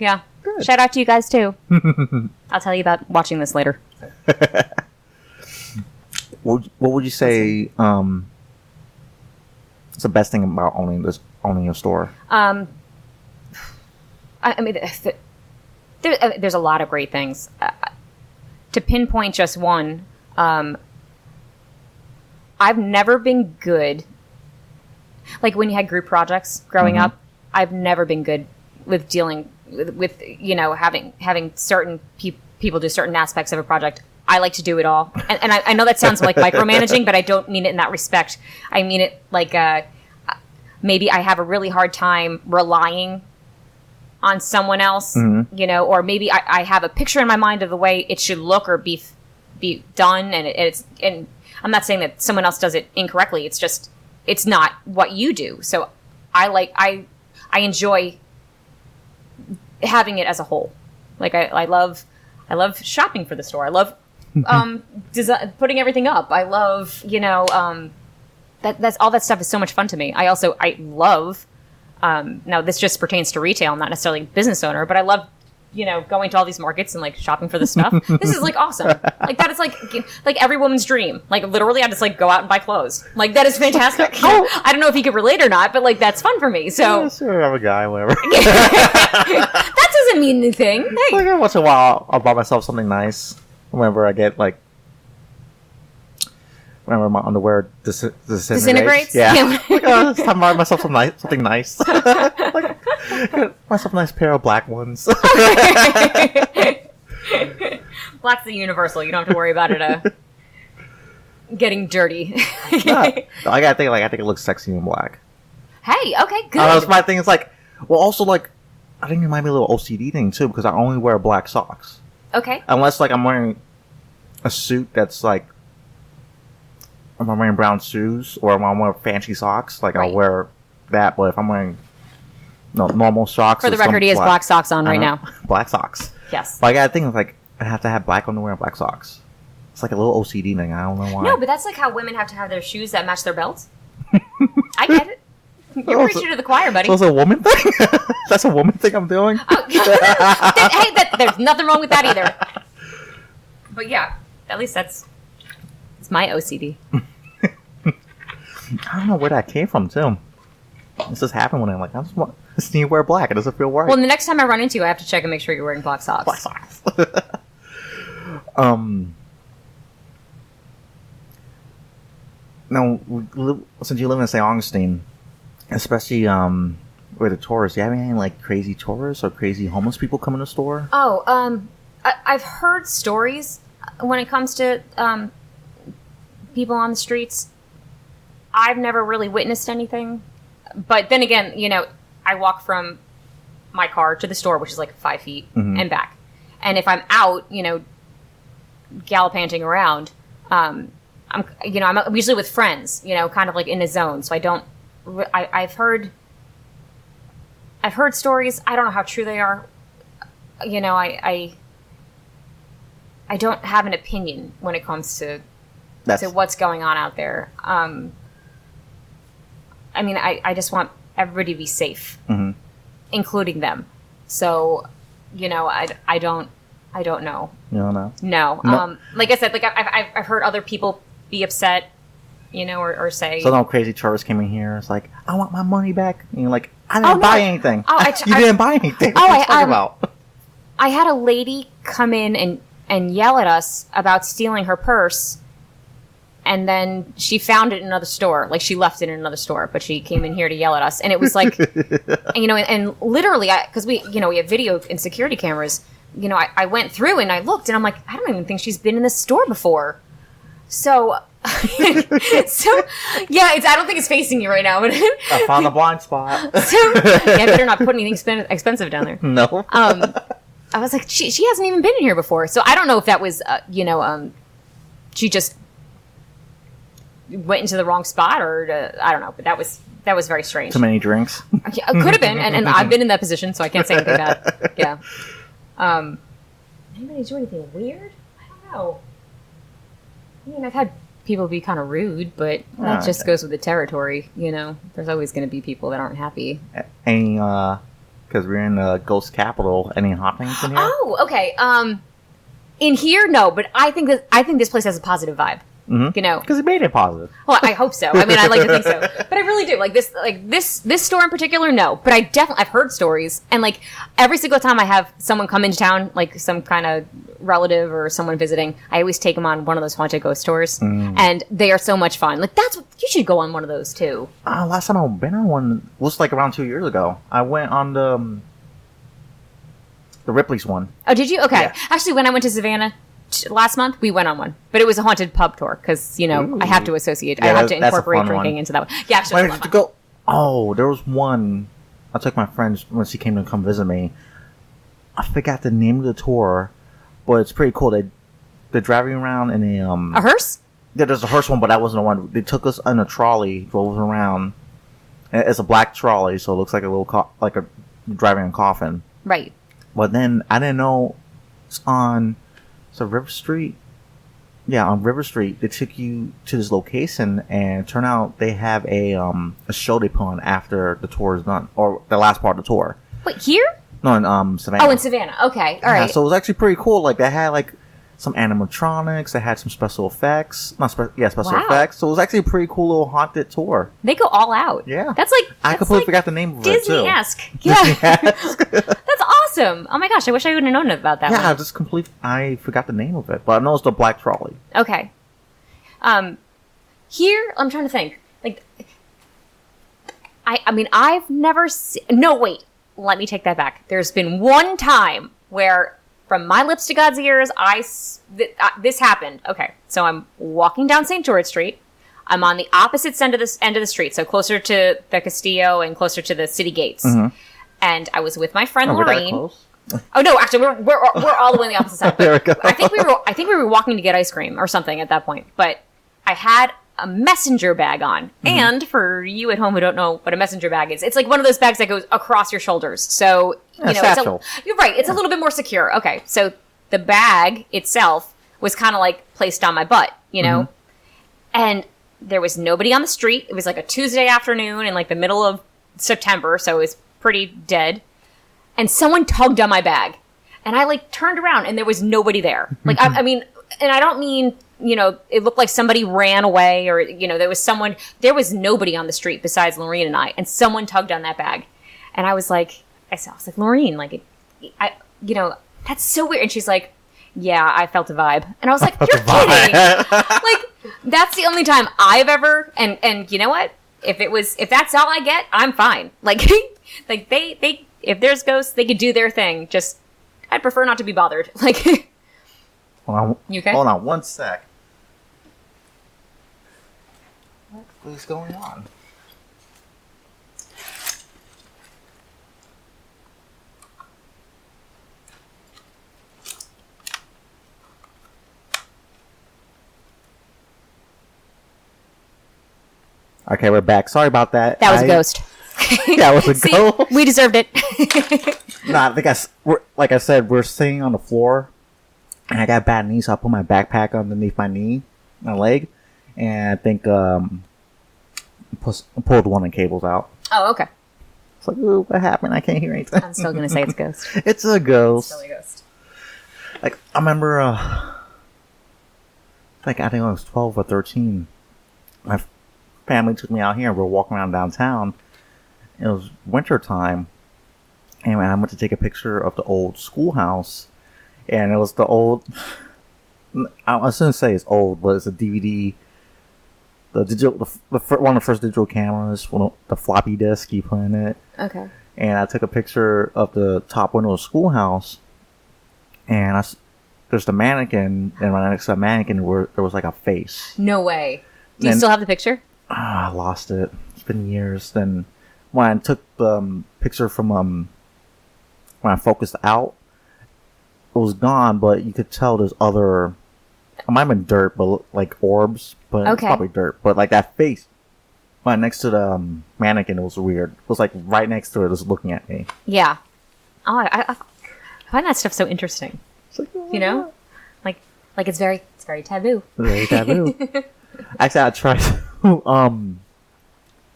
yeah. Good. Shout out to you guys, too. I'll tell you about watching this later. What would you say is the best thing about owning your store? I mean, there's a lot of great things. To pinpoint just one, I've never been good. Like, when you had group projects growing up, I've never been good with dealing with having certain people do certain aspects of a project. I like to do it all. And I know that sounds like micromanaging, but I don't mean it in that respect. I mean it like maybe I have a really hard time relying on someone else, or maybe I have a picture in my mind of the way it should look or be done, and I'm not saying that someone else does it incorrectly. It's just, it's not what you do. So I enjoy having it as a whole. Like I love shopping for the store. I love putting everything up. I love that's all that stuff is so much fun to me. I love now this just pertains to retail, not necessarily business owner, but I love going to all these markets and like shopping for the stuff. This is like awesome. Like that is like every woman's dream. Like literally, I just like go out and buy clothes. Like that is fantastic. I don't know if you could relate or not, but like that's fun for me. So yeah, sure, I'm a guy, whatever. That doesn't mean anything. Hey. Like once in a while, I'll buy myself something nice. Whenever I get like, whenever my underwear disintegrates. Yeah. Like, it's time to buy myself something nice. Like, myself a nice pair of black ones. Black's the universal. You don't have to worry about it getting dirty. I think it looks sexy in black. Hey, okay, good. That's my thing. It's like, well, also like, I think it might be a little OCD thing too because I only wear black socks. Okay. Unless like I'm wearing a suit that's like, if I'm wearing brown shoes or if I'm wearing fancy socks, like I'll wear that. But if I'm wearing normal socks, for the record, he has black socks on right now. Black socks. Yes. But I gotta think like I have to have black underwear and black socks. It's like a little OCD thing. I don't know why. No, but that's like how women have to have their shoes that match their belts. I get it. You're preaching to the choir, buddy. So it's a woman thing? That's a woman thing I'm doing? Oh, hey, there's nothing wrong with that either. But yeah, at least it's my OCD. I don't know where that came from, too. This just happened when I'm like, I just need to wear black. It doesn't feel right. Well, the next time I run into you, I have to check and make sure you're wearing black socks. Black socks. Now, since you live in St. Augustine, especially with the tourists, do you have any like crazy tourists or crazy homeless people coming to the store? Oh, I've heard stories when it comes to people on the streets. I've never really witnessed anything, but then again, I walk from my car to the store, which is like 5 feet and back, and if I'm out, gallipanting around, I'm usually with friends, kind of like in a zone, so I don't. I've heard stories. I don't know how true they are. I don't have an opinion when it comes to what's going on out there. I just want everybody to be safe, including them. So, I don't know. You don't know? No. Like I said, like I've heard other people be upset. Or say... So no crazy tourist came in here. It's like, I want my money back. And you're like, I didn't buy anything. You didn't buy anything. What are you talking about? I had a lady come in and yell at us about stealing her purse. And then she found it in another store. Like, she left it in another store. But she came in here to yell at us. And it was like... and literally, because we have video and security cameras. I went through and I looked. And I'm like, I don't even think she's been in this store before. So... I don't think it's facing you right now. But I found a blind spot. I better not put anything expensive down there. No. I was like, she hasn't even been in here before, so I don't know if that was, she just went into the wrong spot, or I don't know. But that was very strange. Too many drinks. It could have been, and I've been in that position, so I can't say anything bad. Yeah. Anybody do anything weird? I don't know. I've had people be kind of rude, but that just goes with the territory, There's always going to be people that aren't happy. Any, because we're in the ghost capital, any hot things in here? Oh, okay. In here, no, but I think this place has a positive vibe. Because it made it positive. Well, I hope so. I mean, I like to think so, but I really do. Like this store in particular, no. But I've heard stories, and like every single time I have someone come into town, like some kind of relative or someone visiting, I always take them on one of those haunted ghost tours, and they are so much fun. Like you should go on one of those too. Last time I've been on one was like around 2 years ago. I went on the Ripley's one. Oh, did you? Okay. Yeah. Actually, when I went to Savannah last month, we went on one, but it was a haunted pub tour because I have to associate. I have to incorporate drinking into that one. Yeah, actually, where did you go? Oh, there was one. I took my friends when she came to come visit me. I forgot the name of the tour, but it's pretty cool. They're driving around in a hearse. Yeah, there's a hearse one, but that wasn't the one. They took us on a trolley, drove us around. It's a black trolley, so it looks like a little like a driving a coffin. Right. But then I didn't know it's on. So River Street, on River Street, they took you to this location, and turn out they have a show they put on after the tour is done, or the last part of the tour. Wait, here? No, in Savannah. Oh, in Savannah. Okay, all right. So it was actually pretty cool. Like they had like some animatronics. They had some special effects. Special effects. So it was actually a pretty cool little haunted tour. They go all out. Yeah, that's like I completely forgot the name of it too. Disney-esque. Yeah, that's awesome. Oh my gosh, I wish I would have known about that. Yeah, I forgot the name of it, but I know it's the Black Trolley. Okay. Here I'm trying to think. Like, I mean, I've never seen... No, wait. Let me take that back. There's been one time where, from my lips to God's ears, this happened. Okay, so I'm walking down St. George Street. I'm on the opposite end of the street, so closer to the Castillo and closer to the city gates. Mm-hmm. And I was with my friend Lorraine. Oh no, actually, we're all the way on the opposite side. There we go. I think we were walking to get ice cream or something at that point. But I had a messenger bag on. Mm-hmm. And for you at home who don't know what a messenger bag is, it's like one of those bags that goes across your shoulders. So, you're right. It's a little bit more secure. Okay. So the bag itself was kind of like placed on my butt, Mm-hmm. And there was nobody on the street. It was like a Tuesday afternoon in like the middle of September. So it was pretty dead. And someone tugged on my bag. And I like turned around and there was nobody there. Like, I mean, and I don't mean... it looked like somebody ran away or, there was nobody on the street besides Lorene and I, and someone tugged on that bag. And I was like, Lorene, like, that's so weird. And she's like, yeah, I felt a vibe. And I was like, you're kidding. Like, that's the only time I've ever, and you know what? If that's all I get, I'm fine. Like, if there's ghosts, they could do their thing. Just, I'd prefer not to be bothered. Like, you okay? Hold on one sec. What is going on? Okay, we're back. Sorry about that. That was a ghost. Yeah, it was a ghost. We deserved it. Nah, like I said, we're sitting on the floor, and I got bad knees, so I put my backpack underneath my leg, and I think pulled one of the cables out. Oh, okay. It's like, ooh, what happened? I can't hear anything. I'm still gonna say it's a ghost. It's a ghost. It's still a ghost. Like, I remember, I think I was 12 or 13. My family took me out here, and we were walking around downtown. It was winter time, and I went to take a picture of the old schoolhouse, and it was the old... I shouldn't say it's old, but it's a DVD... one of the first digital cameras, the floppy disk you put in it. Okay. And I took a picture of the top window of the schoolhouse, and there's the mannequin, and right next to the mannequin there was like a face. No way. Do you still have the picture? I lost it. It's been years. Then when I took the picture from when I focused out, it was gone, but you could tell there's other... It might have been dirt, but like orbs, but It's probably dirt. But like that face, right next to the mannequin, it was weird. It was like right next to it, just looking at me. Yeah. Oh, I find that stuff so interesting. It's like, like it's very taboo. Very taboo. Actually, I tried to,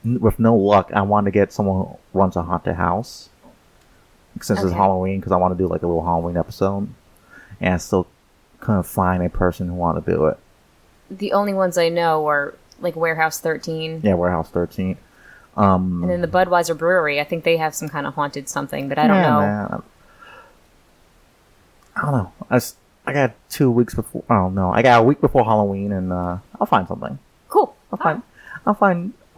with no luck, I wanted to get someone who runs a haunted house. Since it's Halloween, because I want to do like a little Halloween episode. And I still couldn't find a person who wanted to do it. The only ones I know are like Warehouse 13. Yeah, Warehouse 13. And then the Budweiser Brewery. I think they have some kind of haunted something, but I don't know. Man. I don't know. I got 2 weeks before. I don't know. I got a week before Halloween, and I'll find something. Cool. I'll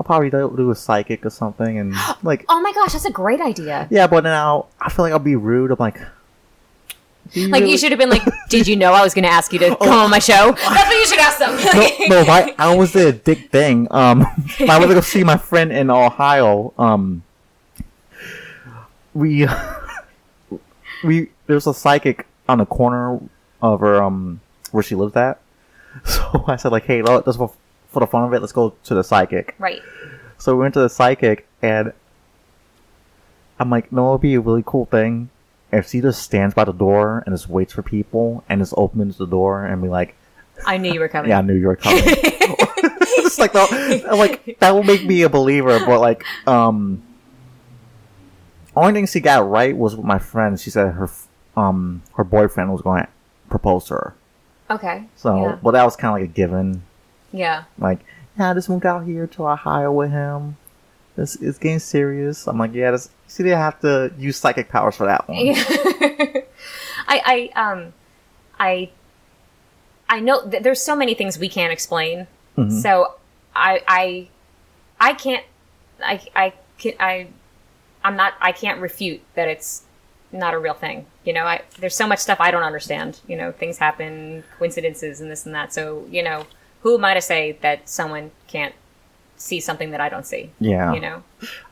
probably do a psychic or something, and like. Oh my gosh, that's a great idea. Yeah, but then I feel like I'll be rude. I'm like. You should have been like, did you know I was going to ask you to come on my show? That's what you should ask them. I always did a dick thing. I went to go see my friend in Ohio. There's a psychic on the corner of her, where she lives at. So I said, like, hey, just for the fun of it, let's go to the psychic. Right. So we went to the psychic, and I'm like, no, it'll be a really cool thing if she just stands by the door and just waits for people and just opens the door and be like, I knew you were coming. Yeah, I knew you were coming. It's like, that will make me a believer, but like, only thing she got right was with my friend. She said her boyfriend was going to propose to her. Okay. So, yeah. But that was kind of like a given. Yeah. Like, yeah, I just moved out here to Ohio with him. It's getting serious. I'm like, yeah, see, they have to use psychic powers for that one. Yeah. I know that there's so many things we can't explain. Mm-hmm. So I can't refute that it's not a real thing. You know, there's so much stuff I don't understand. You know, things happen, coincidences and this and that. So, you know, who am I to say that someone can't see something that I don't see? Yeah. You know?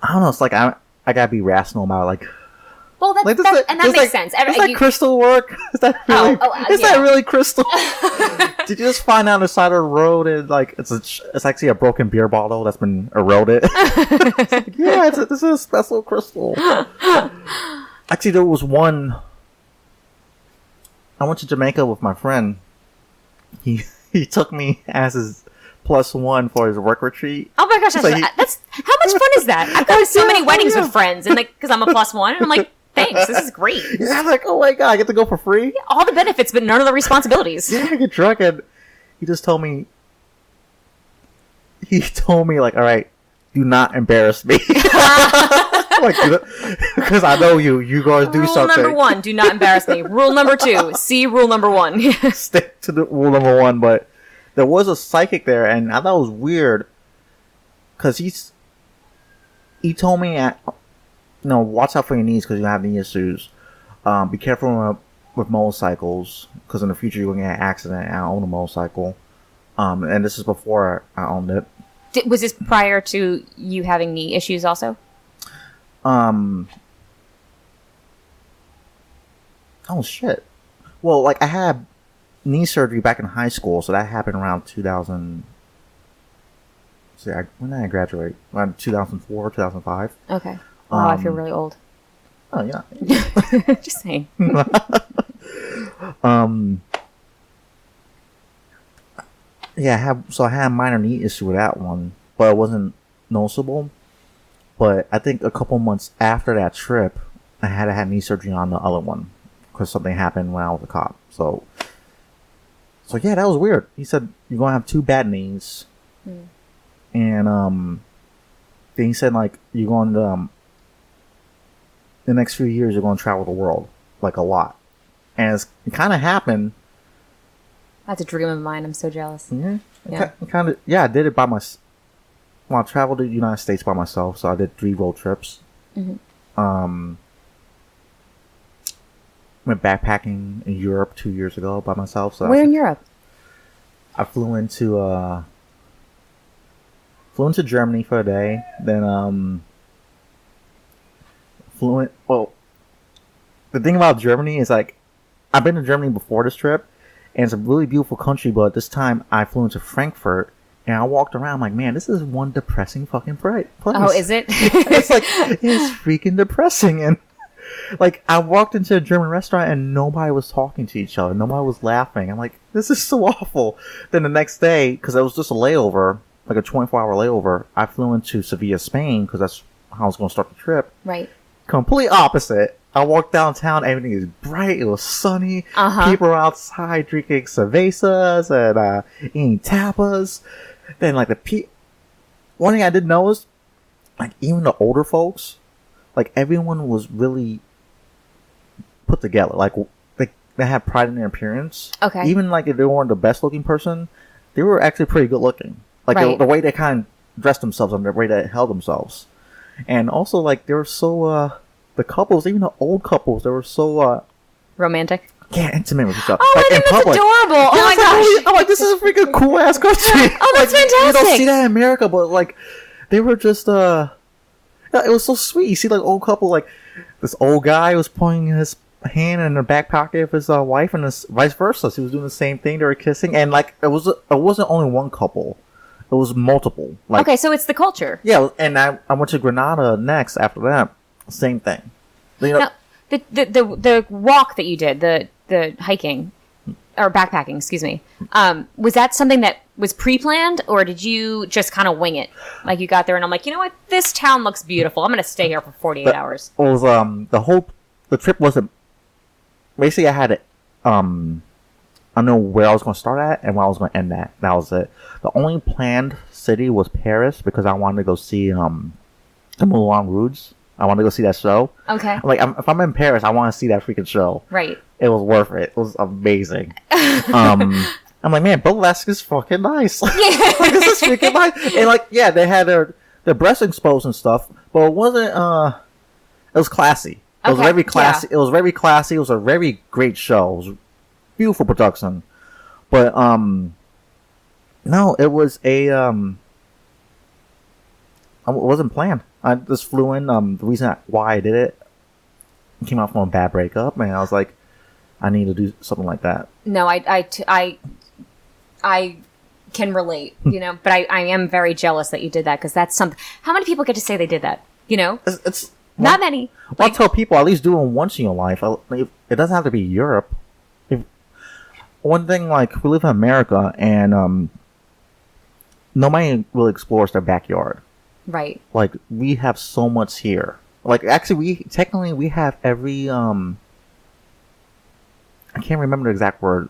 I don't know. It's like I gotta be rational about it. Like, well, that makes sense. Does that crystal work? Is that really? That really crystal? Did you just find out on the side of the road and like it's actually a broken beer bottle that's been eroded? Like, yeah, this is a special crystal. Actually, there was one. I went to Jamaica with my friend. He took me as his +1 for his work retreat. Oh my gosh, that's how much fun is that? I've gone to so many weddings with friends, and like because I'm a +1, and I'm like, thanks, this is great. Yeah, I'm like, oh my god, I get to go for free. Yeah, all the benefits, but none of the responsibilities. Yeah, I get drunk, and he just told me. He told me like, all right, do not embarrass me. Like, because I know you guys do something. Rule number 1, do not embarrass me. Rule number 2, see rule number 1. Stick to the rule number 1, but there was a psychic there, and I thought it was weird, because he told me, watch out for your knees, because you have knee issues. Be careful with motorcycles, because in the future you're going to get an accident, and I own a motorcycle. And this is before I owned it. Was this prior to you having knee issues also? Oh shit. Well, like I had knee surgery back in high school, so that happened around 2000. When did I graduate? Around 2004, 2005. Okay. Wow, I feel really old. Oh yeah. Just saying. Yeah, I had a minor knee issue with that one, but it wasn't noticeable. But I think a couple months after that trip, I had knee surgery on the other one because something happened when I was a cop. So yeah, that was weird. He said you're gonna have 2 bad knees, and then he said like you're going to the next few years you're going to travel the world like a lot, and it kind of happened. That's a dream of mine. I'm so jealous. Mm-hmm. Yeah. I did it by myself. Well, I traveled to the United States by myself, so I did 3 road trips. Mm-hmm. Went backpacking in Europe 2 years ago by myself. So where in Europe? I flew into Germany for a day. Then Well, the thing about Germany is like I've been to Germany before this trip, and it's a really beautiful country. But this time I flew into Frankfurt. And I walked around like, man, this is one depressing fucking place. Oh, is it? It's like, it's freaking depressing. And like, I walked into a German restaurant and nobody was talking to each other. Nobody was laughing. I'm like, this is so awful. Then the next day, because it was just a layover, like a 24-hour layover, I flew into Sevilla, Spain, because that's how I was going to start the trip. Right. Complete opposite. I walked downtown, everything is bright, it was sunny, people were outside drinking cervezas and eating tapas. Then, like, one thing I did notice, like, even the older folks, like, everyone was really put together. Like, they had pride in their appearance. Okay. Even, like, if they weren't the best-looking person, they were actually pretty good-looking. Like, right. the way they kind of dressed themselves and the way they held themselves. And also, like, they were so, the couples, even the old couples, they were so, romantic? Yeah, intimate with each other. Oh, like, I think that's adorable. Oh my gosh. I'm like, this is a freaking cool ass country. Oh, that's like, fantastic. You don't see that in America, but like, they were just, it was so sweet. You see, like, old couple, like, this old guy was pointing his hand in the back pocket of his wife, and this, vice versa. So he was doing the same thing. They were kissing, and like, it wasn't only one couple. It was multiple. Like, okay, so it's the culture. Yeah, and I went to Granada next after that. Same thing. You know, now, the walk that you did, the hiking, or backpacking, excuse me. Was that something that was pre-planned, or did you just kind of wing it? Like you got there and I'm like, you know what? This town looks beautiful. I'm going to stay here for 48 hours. It was, the trip wasn't, basically I had it, I know where I was going to start at and where I was going to end at. That was it. The only planned city was Paris because I wanted to go see, the Moulin Rouge. I wanted to go see that show. Okay. Like, if I'm in Paris, I want to see that freaking show. Right. It was worth it. It was amazing. I'm like, man, burlesque is fucking nice. Like, this is freaking nice. And like, yeah, they had their breasts exposed and stuff, but it wasn't. It was classy. It was very classy. Yeah. It was very classy. It was a very great show. It was beautiful production, but no, it was a it wasn't planned. I just flew in. The reason why I did it came out from a bad breakup, and I was like, I need to do something like that. No, I can relate, you know, but I am very jealous that you did that because that's something. How many people get to say they did that? You know, it's not many. Well, I tell people at least do it once in your life. It doesn't have to be Europe. One thing, like, we live in America, and nobody really explores their backyard. Right. Like, we have so much here. Like, actually, we have every, I can't remember the exact word.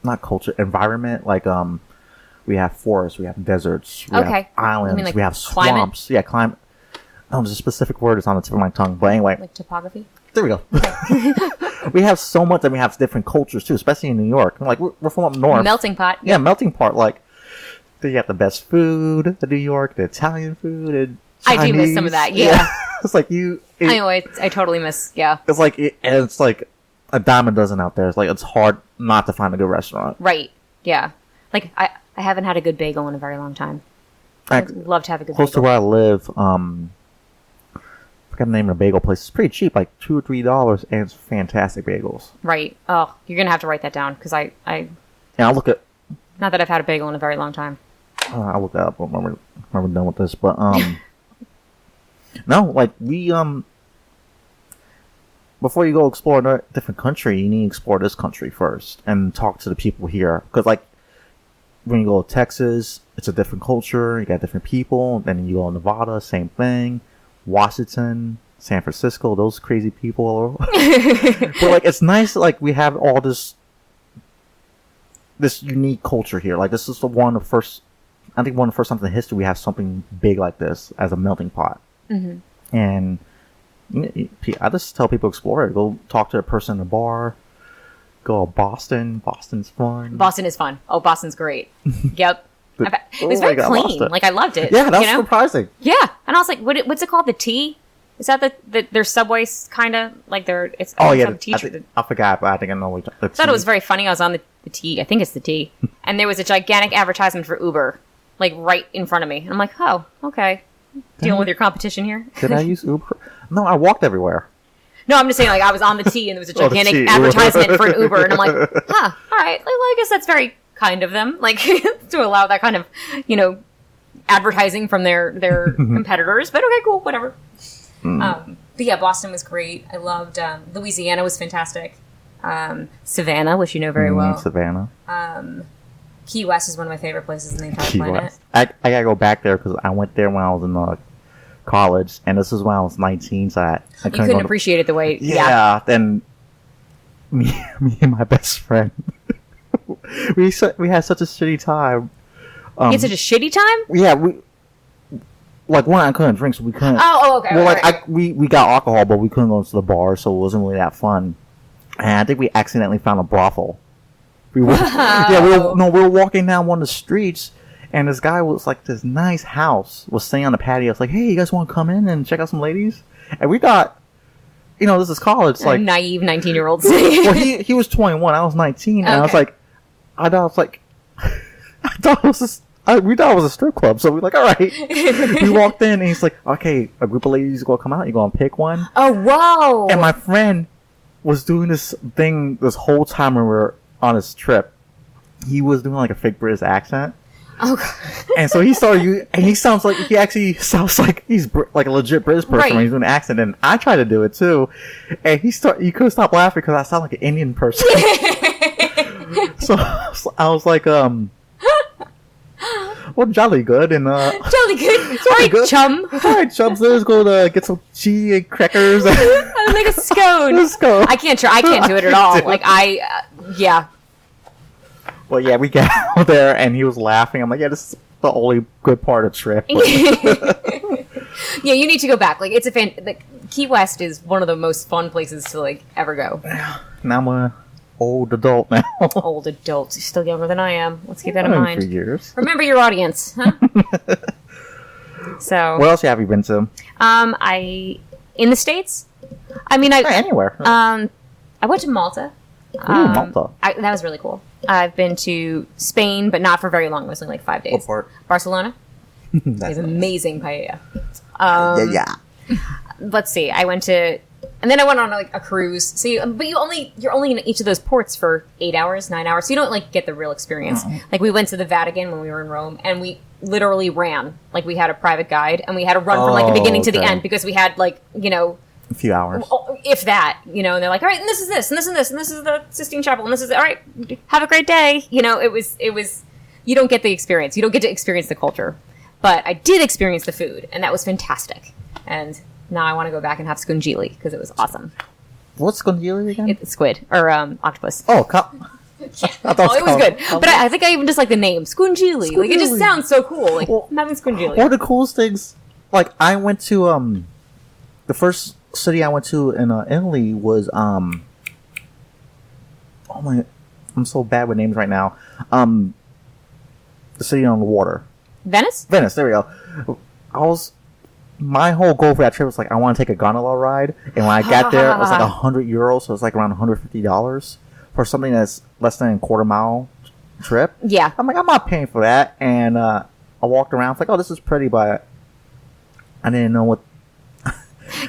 Not culture, environment. Like, we have forests, we have deserts, we have islands, you mean, like, we have swamps. Climate? Yeah, climate. Oh, there's a specific word that's on the tip of my tongue. But anyway. Like topography? There we go. Okay. We have so much, and we have different cultures, too, especially in New York. Like, we're from up north. Melting pot. Yeah, melting pot. Like, you have the best food in New York, the Italian food, and Chinese. I do miss some of that, yeah. It's like I totally miss, yeah. It's like, it's like a dime a dozen out there. It's like, it's hard not to find a good restaurant. Right, yeah. Like, I haven't had a good bagel in a very long time. I'd love to have a good close bagel. Close to where I live, I forgot the name of the bagel place. It's pretty cheap, like $2 or $3, and it's fantastic bagels. Right. Oh, you're going to have to write that down, because I... Yeah, I'll look at... Not that I've had a bagel in a very long time. I'll look that up when we're done with this, but, no, like, we, before you go explore a different country, you need to explore this country first, and talk to the people here, because, like, when you go to Texas, it's a different culture, you got different people, then you go to Nevada, same thing, Washington, San Francisco, those crazy people. But, like, it's nice, like, we have all this unique culture here. Like, this is one of the first times in history we have something big like this as a melting pot. Mm-hmm. And I just tell people explore it. Go talk to a person in a bar. Go to Boston. Boston's fun. Boston is fun. Oh, Boston's great. Yep. It was very clean. Like, I loved it. Yeah, that was surprising. Yeah. And I was like, what's it called? The T? Is that their subways, kind of? Like, it's... Oh, yeah. I forgot, but I think I know what I thought it was very funny. I was on the T. I think it's the T. And there was a gigantic advertisement for Uber, like, right in front of me. And I'm like, oh, okay. Dealing with your competition here. Did I use Uber? No, I walked everywhere. No, I'm just saying, like, I was on the T, and there was a gigantic advertisement for an Uber. And I'm like, huh, all right. Well, I guess that's very kind of them, like, to allow that kind of, advertising from their competitors. But okay, cool, whatever. But yeah, Boston was great. I loved Louisiana was fantastic. Savannah, which you know very well. Savannah. Key West is one of my favorite places in the entire planet. West. I gotta go back there because I went there when I was in college, and this is when I was 19, so I couldn't appreciate it the way. Yeah. Then me and my best friend, we had such a shitty time. You had such a shitty time? Yeah, I couldn't drink, so we couldn't. Oh, okay. Well, right. We got alcohol, but we couldn't go to the bar, so it wasn't really that fun. And I think we accidentally found a brothel. We were walking down one of the streets, and this guy was like, this nice house was sitting on the patio. It's like, hey, you guys want to come in and check out some ladies? And we thought, this is college. Like, naive 19-year-olds. Well, he was 21, I was 19, and okay. I thought it was a strip club, so we were like, all right. We walked in, and he's like, okay, a group of ladies going to come out, you're going to pick one? Oh, whoa! And my friend was doing this thing this whole time when we were on this trip. He was doing like a fake British accent. Oh, God. And so he started, and he actually sounds like he's like a legit British person when he's doing an accent, and I tried to do it too. And you couldn't stop laughing because I sound like an Indian person. So I was like, well, jolly good, and Jolly good. All right, good. chum. All right, chums, let's go to get some cheese and crackers. I'll make a scone. Let's go. I can't do it at all. Like yeah. Well, yeah, we got out there, and he was laughing. I'm like, yeah, this is the only good part of the trip. Yeah, you need to go back. Like, it's Key West is one of the most fun places to like ever go. Now I'm an old adult now. Old adult, you're still younger than I am. Let's keep that in mind. 3 years. Remember your audience, huh? So, what else have you been to? In the States. I mean, anywhere. I went to Malta. Ooh, Malta. That was really cool. I've been to Spain, but not for very long. It was only like 5 days. What part? Barcelona. They have amazing paella. Yeah. Let's see. I went to, and then I went on like a cruise. So, you're only in each of those ports for 8 hours, 9 hours. So you don't like get the real experience. No. Like we went to the Vatican when we were in Rome, and we literally ran. Like we had a private guide, and we had to run from like the beginning to the end because we had like a few hours, if that. And they're like, all right, and this is this, and this and this, and this is the Sistine Chapel, and this is all right. Have a great day. It was. You don't get the experience. You don't get to experience the culture. But I did experience the food, and that was fantastic. And now I want to go back and have scungili, because it was awesome. What's scungili again? It's squid, or octopus. Oh, it was good. But I think I even just like the name, scungili. Like, it just sounds so cool. Like, I'm having scungili. One of the coolest things, like, I went to, the first city I went to in Italy was, oh my, I'm so bad with names right now. The city on the water. Venice, there we go. My whole goal for that trip was like, I want to take a gondola ride, and when I got there, it was like €100, so it's like around $150 for something that's less than a quarter mile trip. Yeah. I'm like, I'm not paying for that, and I walked around, like, oh, this is pretty, but I didn't know what.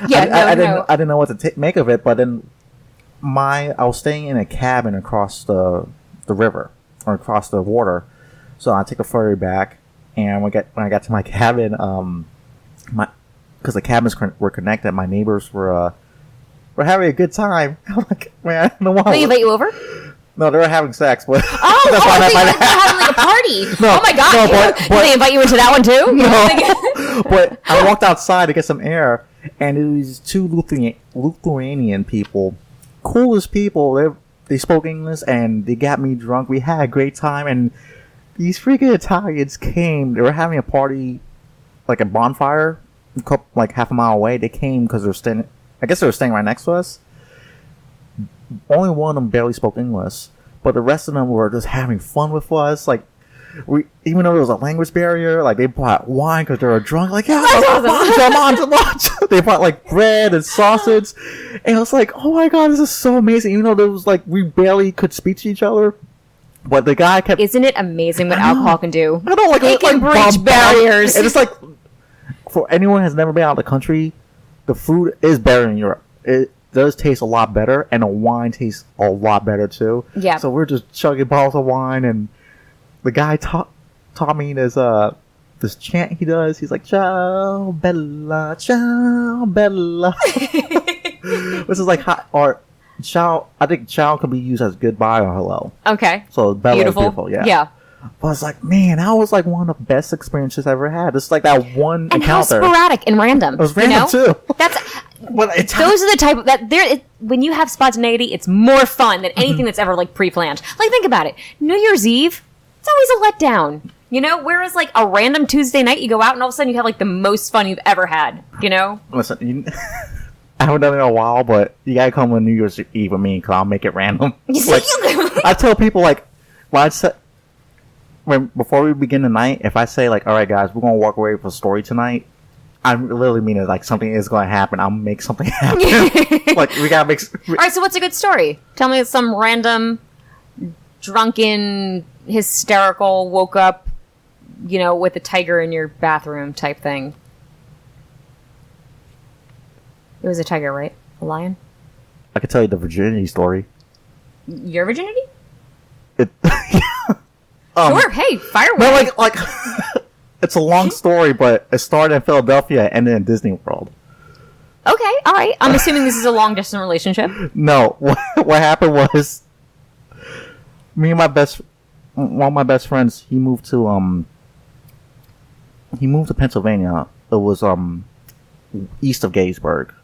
I didn't know what to make of it, but then I was staying in a cabin across the river, or across the water, so I took a ferry back. And when I got to my cabin, because the cabins were connected, my neighbors were having a good time. I'm like, man, I don't know why. They invite you over? No, they were having sex, but they're having like a party. No, oh my god! Did they invite you into that one too? No, but I walked outside to get some air, and it was two Lithuanian people, coolest people. They spoke English, and they got me drunk. We had a great time, and these freaking Italians came. They were having a party, like a bonfire, like half a mile away. They came because they were staying. I guess they were staying right next to us. Only one of them barely spoke English, but the rest of them were just having fun with us. Like, even though there was a language barrier, like they brought wine because they were drunk. Like, yeah, they brought like bread and sausage, and I was like, oh my god, this is so amazing. Even though there was like we barely could speak to each other. But the guy kept. Isn't it amazing what alcohol can do? I don't it can breach barriers. And it's like, for anyone who has never been out of the country, the food is better in Europe. It does taste a lot better, and the wine tastes a lot better too. Yeah. So we're just chugging bottles of wine, and the guy taught me this chant he does. He's like, "Ciao bella, ciao bella," which is like hot art. Ciao, I think ciao could be used as goodbye or hello. Okay. So Bella is beautiful, yeah. Yeah. But I was like, man, that was like one of the best experiences I ever had. It's like that one and encounter. How sporadic and random. It was random too. Those are the type of when you have spontaneity, it's more fun than anything that's ever like pre-planned. Like, think about it. New Year's Eve, it's always a letdown. Whereas like a random Tuesday night, you go out and all of a sudden you have like the most fun you've ever had. Listen, I haven't done it in a while, but you gotta come on New Year's Eve with me because I'll make it random. Like, I tell people like, before we begin the night, if I say like, all right guys, we're gonna walk away with a story tonight, I literally mean it. Like, something is gonna happen. I'll make something happen. Like, we gotta make. All right, so what's a good story? Tell me some random, drunken, hysterical, woke up, with a tiger in your bathroom type thing. It was a tiger, right? A lion? I could tell you the virginity story. Your virginity? Sure. Hey, fire away. No, like it's a long story, but it started in Philadelphia and ended in Disney World. Okay, all right. I'm assuming this is a long distance relationship. No, what happened was me and one of my best friends, he moved to Pennsylvania. It was east of Gettysburg,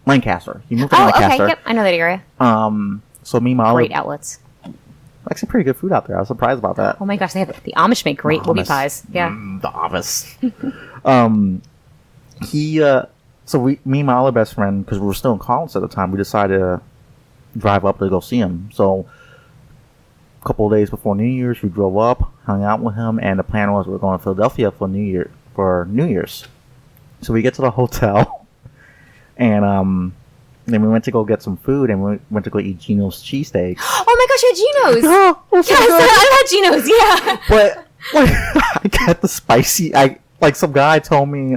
Lancaster. He moved to Lancaster. Okay, yep, I know that area. So me and my great outlets. Actually, pretty good food out there. I was surprised about that. Oh my gosh, the Amish make great whoopie pies. Yeah, the Amish. Me and my other best friend, because we were still in college at the time, we decided to drive up to go see him. So a couple of days before New Year's, we drove up, hung out with him, and the plan was we were going to Philadelphia for New Year's. So we get to the hotel, and then we went to go get some food, and we went to go eat Gino's cheesesteaks. Oh my gosh, you had Gino's! Yeah, yes, I had Gino's, yeah! But, I got the spicy, some guy told me,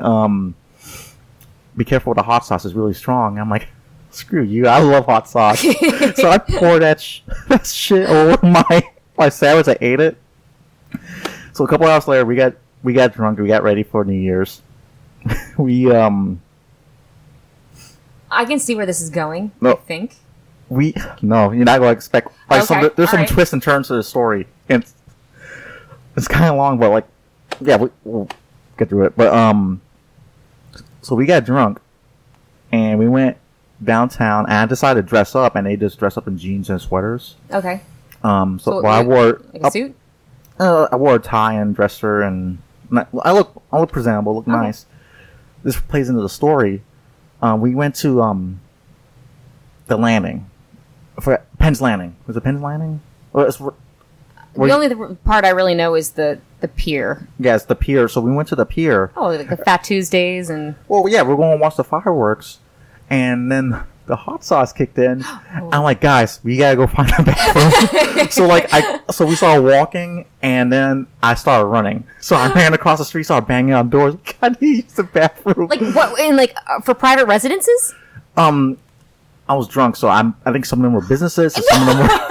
be careful with the hot sauce, it's really strong. I'm like, screw you, I love hot sauce. So I poured that shit over my sandwich, I ate it. So a couple hours later, we got drunk, we got ready for New Year's. I can see where this is going. No, I think. No, you're not going to expect. Okay, there's some twists and turns to the story. It's kind of long, but we'll get through it. But so we got drunk, and we went downtown, and I decided to dress up, and they just dress up in jeans and sweaters. Okay. So I wore a suit. I wore a tie and dresser, and I look presentable, look nice. This plays into the story. We went to the landing for Penn's Landing. Was it Penn's Landing? The only part I really know is the pier. Yeah, it's the pier. So we went to the pier. Oh, like the Fat Tuesdays and. Well, yeah, we're going to watch the fireworks, and then the hot sauce kicked in. Oh. I'm like, guys, we gotta go find a bathroom. So we started walking, and then I started running. So I ran across the street, started banging on doors. I need to use the bathroom. Like what? For private residences? I was drunk, so I think some of them were businesses, and some of them were.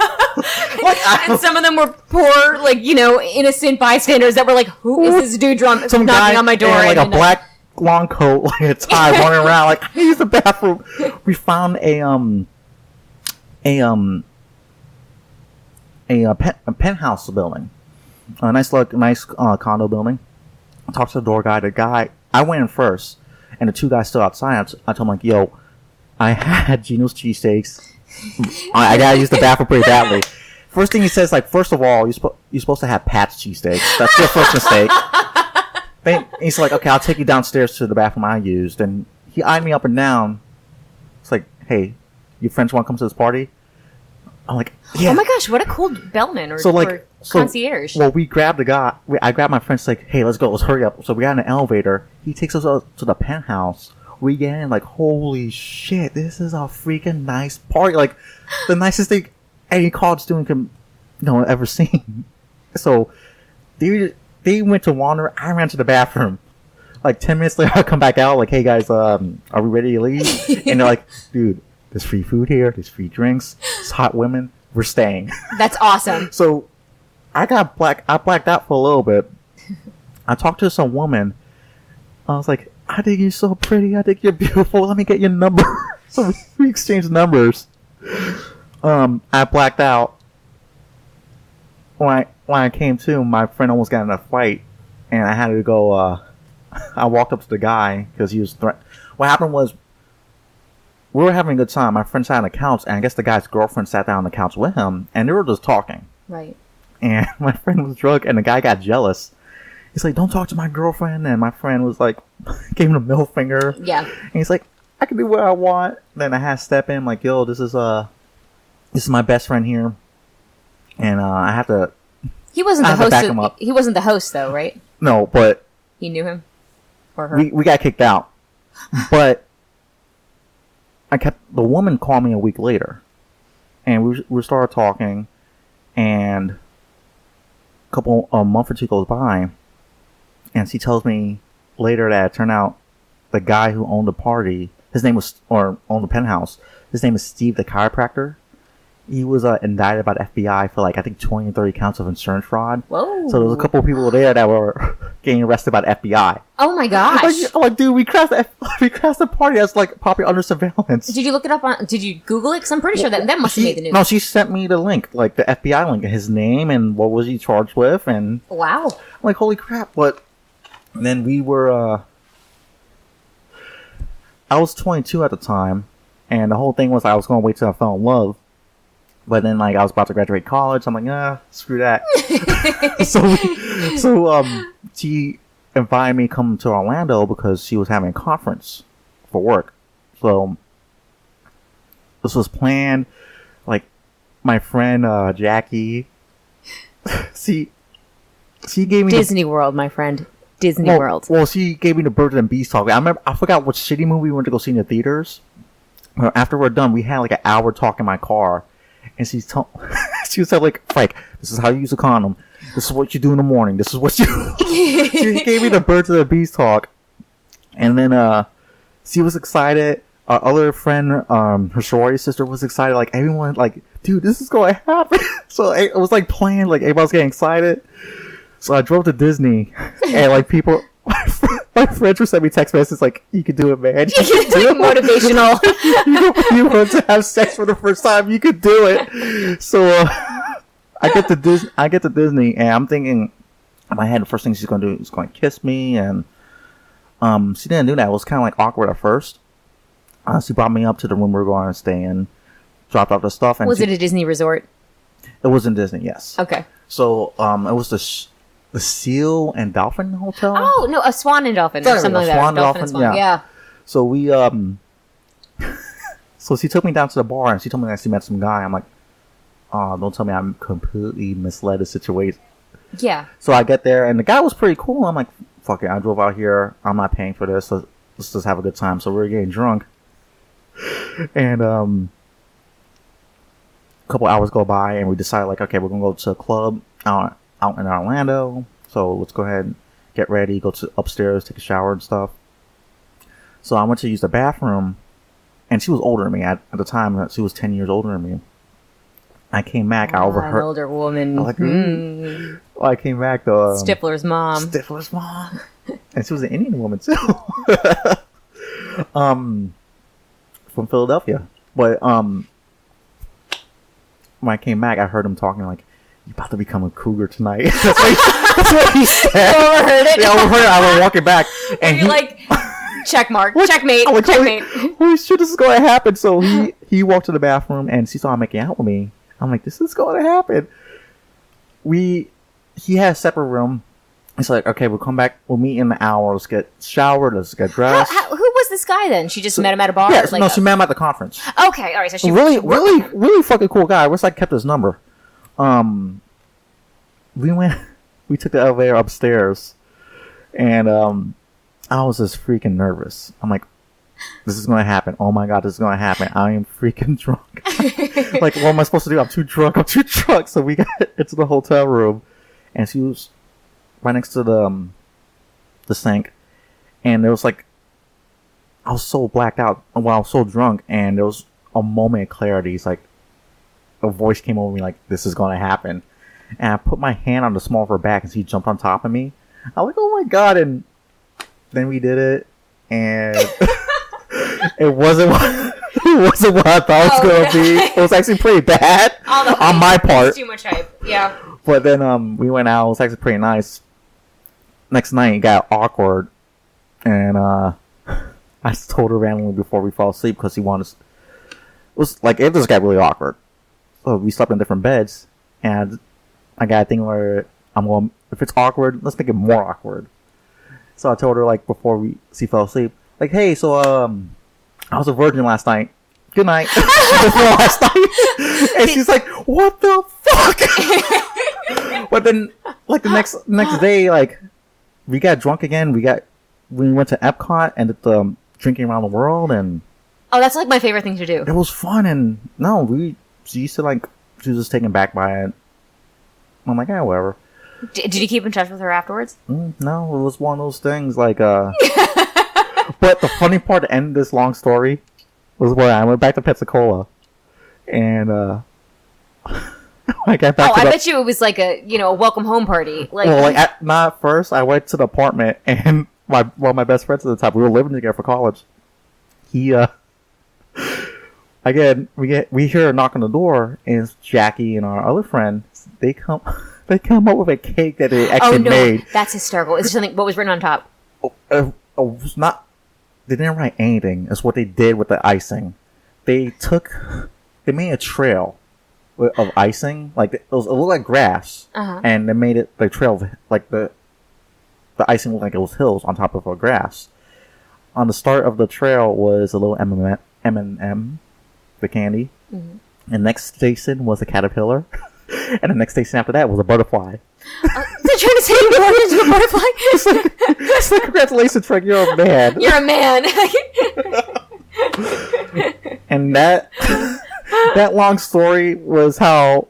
And some of them were poor, innocent bystanders that were like, "Who is this dude drunk knocking on my door?" And a black long coat, like a tie, running around like, I use the bathroom. We found a penthouse building, a nice condo building. I talked to the door guy. The guy, I went in first, and the two guys still outside. I told him like, "Yo, I had Gino's cheesesteaks. I gotta use the bathroom pretty badly." First thing he says, first of all, you're supposed to have Pat's cheesesteaks. That's your first mistake. Then he's like, okay, I'll take you downstairs to the bathroom I used. And he eyed me up and down. It's like, hey, your friends want to come to this party? I'm like, yeah. Oh my gosh, what a cool bellman or concierge. Well, we grabbed the guy. I grabbed my friends, like, hey, let's go, let's hurry up. So we got in an elevator. He takes us up to the penthouse. We get in, like, holy shit, this is a freaking nice party. Like, the nicest thing any college student can, ever seen. So, they went to wander. I ran to the bathroom. Like 10 minutes later, I come back out. Like, hey guys, are we ready to leave? And they're like, dude, there's free food here. There's free drinks. It's hot women. We're staying. That's awesome. So, I blacked out for a little bit. I talked to some woman. I was like, I think you're so pretty. I think you're beautiful. Let me get your number. So we exchanged numbers. I blacked out. When I came to, my friend almost got in a fight, and I had to go. I walked up to the guy because he was. What happened was, we were having a good time. My friend sat on the couch, and I guess the guy's girlfriend sat down on the couch with him, and they were just talking. Right. And my friend was drunk, and the guy got jealous. He's like, "Don't talk to my girlfriend." And my friend was like, gave him a middle finger. Yeah. And he's like, "I can do what I want." Then I had to step in, like, "Yo, this is my best friend here, and I have to." He wasn't the host. He wasn't the host, though, right? No, but he knew him or her. We got kicked out, but the woman called me a week later, and we started talking, and a month or two goes by, and she tells me later that it turned out the guy who owned the party, owned the penthouse, his name is Steve the chiropractor. He was indicted by the FBI for I think 20 and 30 counts of insurance fraud. Whoa. So there was a couple of people there that were getting arrested by the FBI. Oh my gosh! Like, dude, we crashed the party that's like probably under surveillance. Did you look it up on? Did you Google it? Because I'm pretty sure that must have made the news. No, she sent me the link, like the FBI link, his name and what was he charged with, and wow, I'm like, holy crap! But then we were, I was 22 at the time, and the whole thing was I was going to wait till I fell in love. But then, like, I was about to graduate college. I'm like, screw that. So she invited me to come to Orlando because she was having a conference for work. So this was planned. Like, my friend Jackie, she gave me Disney World, my friend. Disney World. Well, she gave me the Birds and Bees talk. I forgot what shitty movie we went to go see in the theaters. After we're done, we had like an hour talk in my car. And she was like, Frank, this is how you use a condom. This is what you do in the morning. This is what you... She gave me the Birds and the Bees talk. And then she was excited. Our other friend, her sorority sister was excited. Like, everyone, like, dude, this is going to happen. So it was like planned. Like, everybody was getting excited. So I drove to Disney. And like people... My friends were sending me text messages like, you can do it, man. You can do it. Motivational. You want to have sex for the first time, you could do it. So I get to Disney, and I'm thinking in my head, the first thing she's going to do is going to kiss me, and she didn't do that. It was kind of like awkward at first. She brought me up to the room we were going to stay in, dropped off the stuff. And was it a Disney resort? It was in Disney, yes. Okay. So it was the Seal and Dolphin Hotel? Oh, no, a Swan and Dolphin. Or something like that. Swan, Dolphin, Swan. Yeah. So we, so she took me down to the bar and she told me that she met some guy. I'm like, oh, don't tell me I'm completely misled the situation. Yeah. So I get there and the guy was pretty cool. I'm like, fuck it, I drove out here. I'm not paying for this. So let's just have a good time. So we're getting drunk. And, a couple hours go by and we decided like, okay, we're going to go to a club out in Orlando, so let's go ahead and get ready, go to upstairs, take a shower and stuff. So I went to use the bathroom, and she was older than me at the time. She was 10 years older than me. I came back, I overheard... An older woman. I came back, though... Stifler's mom. And she was an Indian woman, too. From Philadelphia. But, when I came back, I heard him talking like, you're about to become a cougar tonight. That's what he said. You overheard it? Yeah, I overheard it. I was walking back. And you're like, check mark. Checkmate. Like, checkmate. Holy shit, this is going to happen. So he walked to the bathroom and she started making out with me. I'm like, this is going to happen. He had a separate room. It's like, okay, we'll come back. We'll meet in an hour. Let's get showered. Let's get dressed. Who was this guy then? She just met him at a bar? Yeah, no, she met him at the conference. Okay, all right. So she really fucking cool guy. I wish I kept his number. We took the elevator upstairs, and I was just freaking nervous. I'm like, this is going to happen. Oh my god, this is going to happen. I am freaking drunk. Like, what am I supposed to do? I'm too drunk. So we got into the hotel room, and she was right next to the sink, and there was like, I was so blacked out. Well, I was so drunk, and there was a moment of clarity. It's like, a voice came over me like, this is going to happen. And I put my hand on the small of her back and she jumped on top of me. I'm like, oh my god. And then we did it. And it wasn't what I thought it was going to be. It was actually pretty bad on my part. Too much hype. Yeah. But then we went out. It was actually pretty nice. Next night it got awkward. And I just told her randomly before we fell asleep because he wanted to... It was like, it just got really awkward. So we slept in different beds, and I got a thing where if it's awkward, let's make it more awkward. So I told her, like, before she fell asleep, like, hey, so, I was a virgin last night. Good night. Before last night. And she's like, what the fuck? But then, like, the next day, like, we got drunk again. We went to Epcot and did the drinking around the world, and... Oh, that's, like, my favorite thing to do. It was fun, and, she used to, like, she was just taken back by it. I'm like, whatever. Did you keep in touch with her afterwards? No, it was one of those things, like, But the funny part to end this long story was where I went back to Pensacola. And, I got back. I bet you it was like a welcome home party. Not first. I went to the apartment, and one of my best friends at the time, we were living together for college. He again, we hear a knock on the door, and it's Jackie and our other friend. They come up with a cake that they actually made. That's hysterical. Is there something? What was written on top? It's not. They didn't write anything. It's what they did with the icing. They made a trail of icing, it looked like grass, and they made it the trail of, the icing looked like it was hills on top of a grass. On the start of the trail was a little M&M, the candy. And the next station was a caterpillar, and the next station after that was a butterfly. They're trying to say you turned into a butterfly. It's like congratulations, Frank, you're a man. You're a man. And that long story was how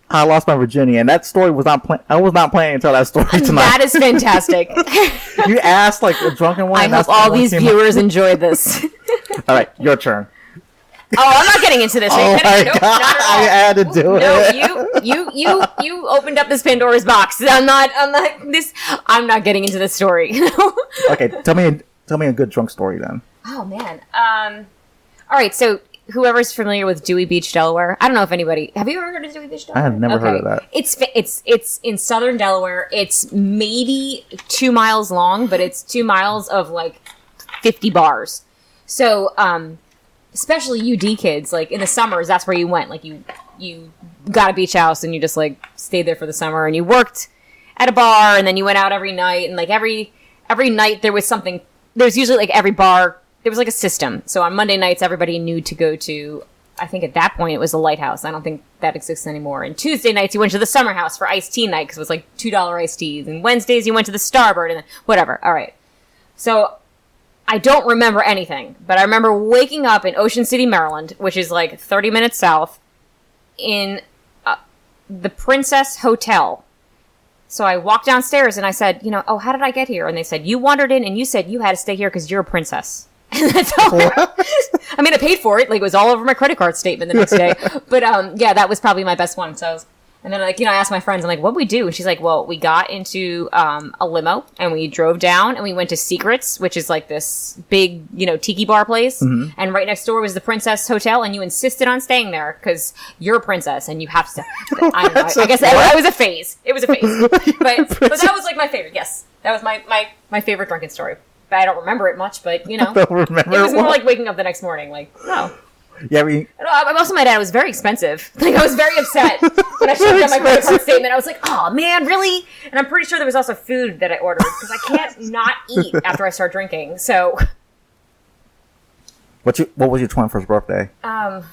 I lost my virginity, and that story was not I was not planning to tell that story tonight. That is fantastic. You asked a drunken one. I hope all these viewers enjoyed this. All right, your turn. Oh, I'm not getting into this. Oh my God, I had to do it. No, you opened up this Pandora's box. I'm not getting into this story. Okay, tell me a good drunk story then. Oh man. All right, so whoever's familiar with Dewey Beach, Delaware. I don't know if anybody. Have you ever heard of Dewey Beach, Delaware? I have never heard of that. It's in southern Delaware. It's maybe 2 miles long, but it's 2 miles of 50 bars. So, especially UD kids, in the summers, that's where you went. You got a beach house and you just stayed there for the summer, and you worked at a bar, and then you went out every night, and every night there was something. There's usually every bar. There was a system. So on Monday nights, everybody knew to go to, I think at that point it was the Lighthouse. I don't think that exists anymore. And Tuesday nights, you went to the Summer House for iced tea night because it was $2 iced teas. And Wednesdays, you went to the Starboard and whatever. All right. So I don't remember anything, but I remember waking up in Ocean City, Maryland, which is 30 minutes south, in the Princess Hotel. So I walked downstairs and I said, how did I get here? And they said, you wandered in and you said you had to stay here because you're a princess. And that's all. I mean, I paid for it. It was all over my credit card statement the next day. But yeah, that was probably my best one. So and then I asked my friends, I'm like, what'd we do? And she's like, well, we got into a limo and we drove down and we went to Secrets, which is this big, tiki bar place. Mm-hmm. And right next door was the Princess Hotel, and you insisted on staying there because you're a princess and you have to. I don't know. I guess it was a phase. It was a phase. But that was my favorite. Yes, that was my favorite drunken story. I don't remember it much, but it was more like waking up the next morning. No. Yeah, also my dad was very expensive. I was very upset when I showed him my credit card statement. I was like, "Oh man, really?" And I'm pretty sure there was also food that I ordered because I can't not eat after I start drinking. So, what was your 21st birthday? I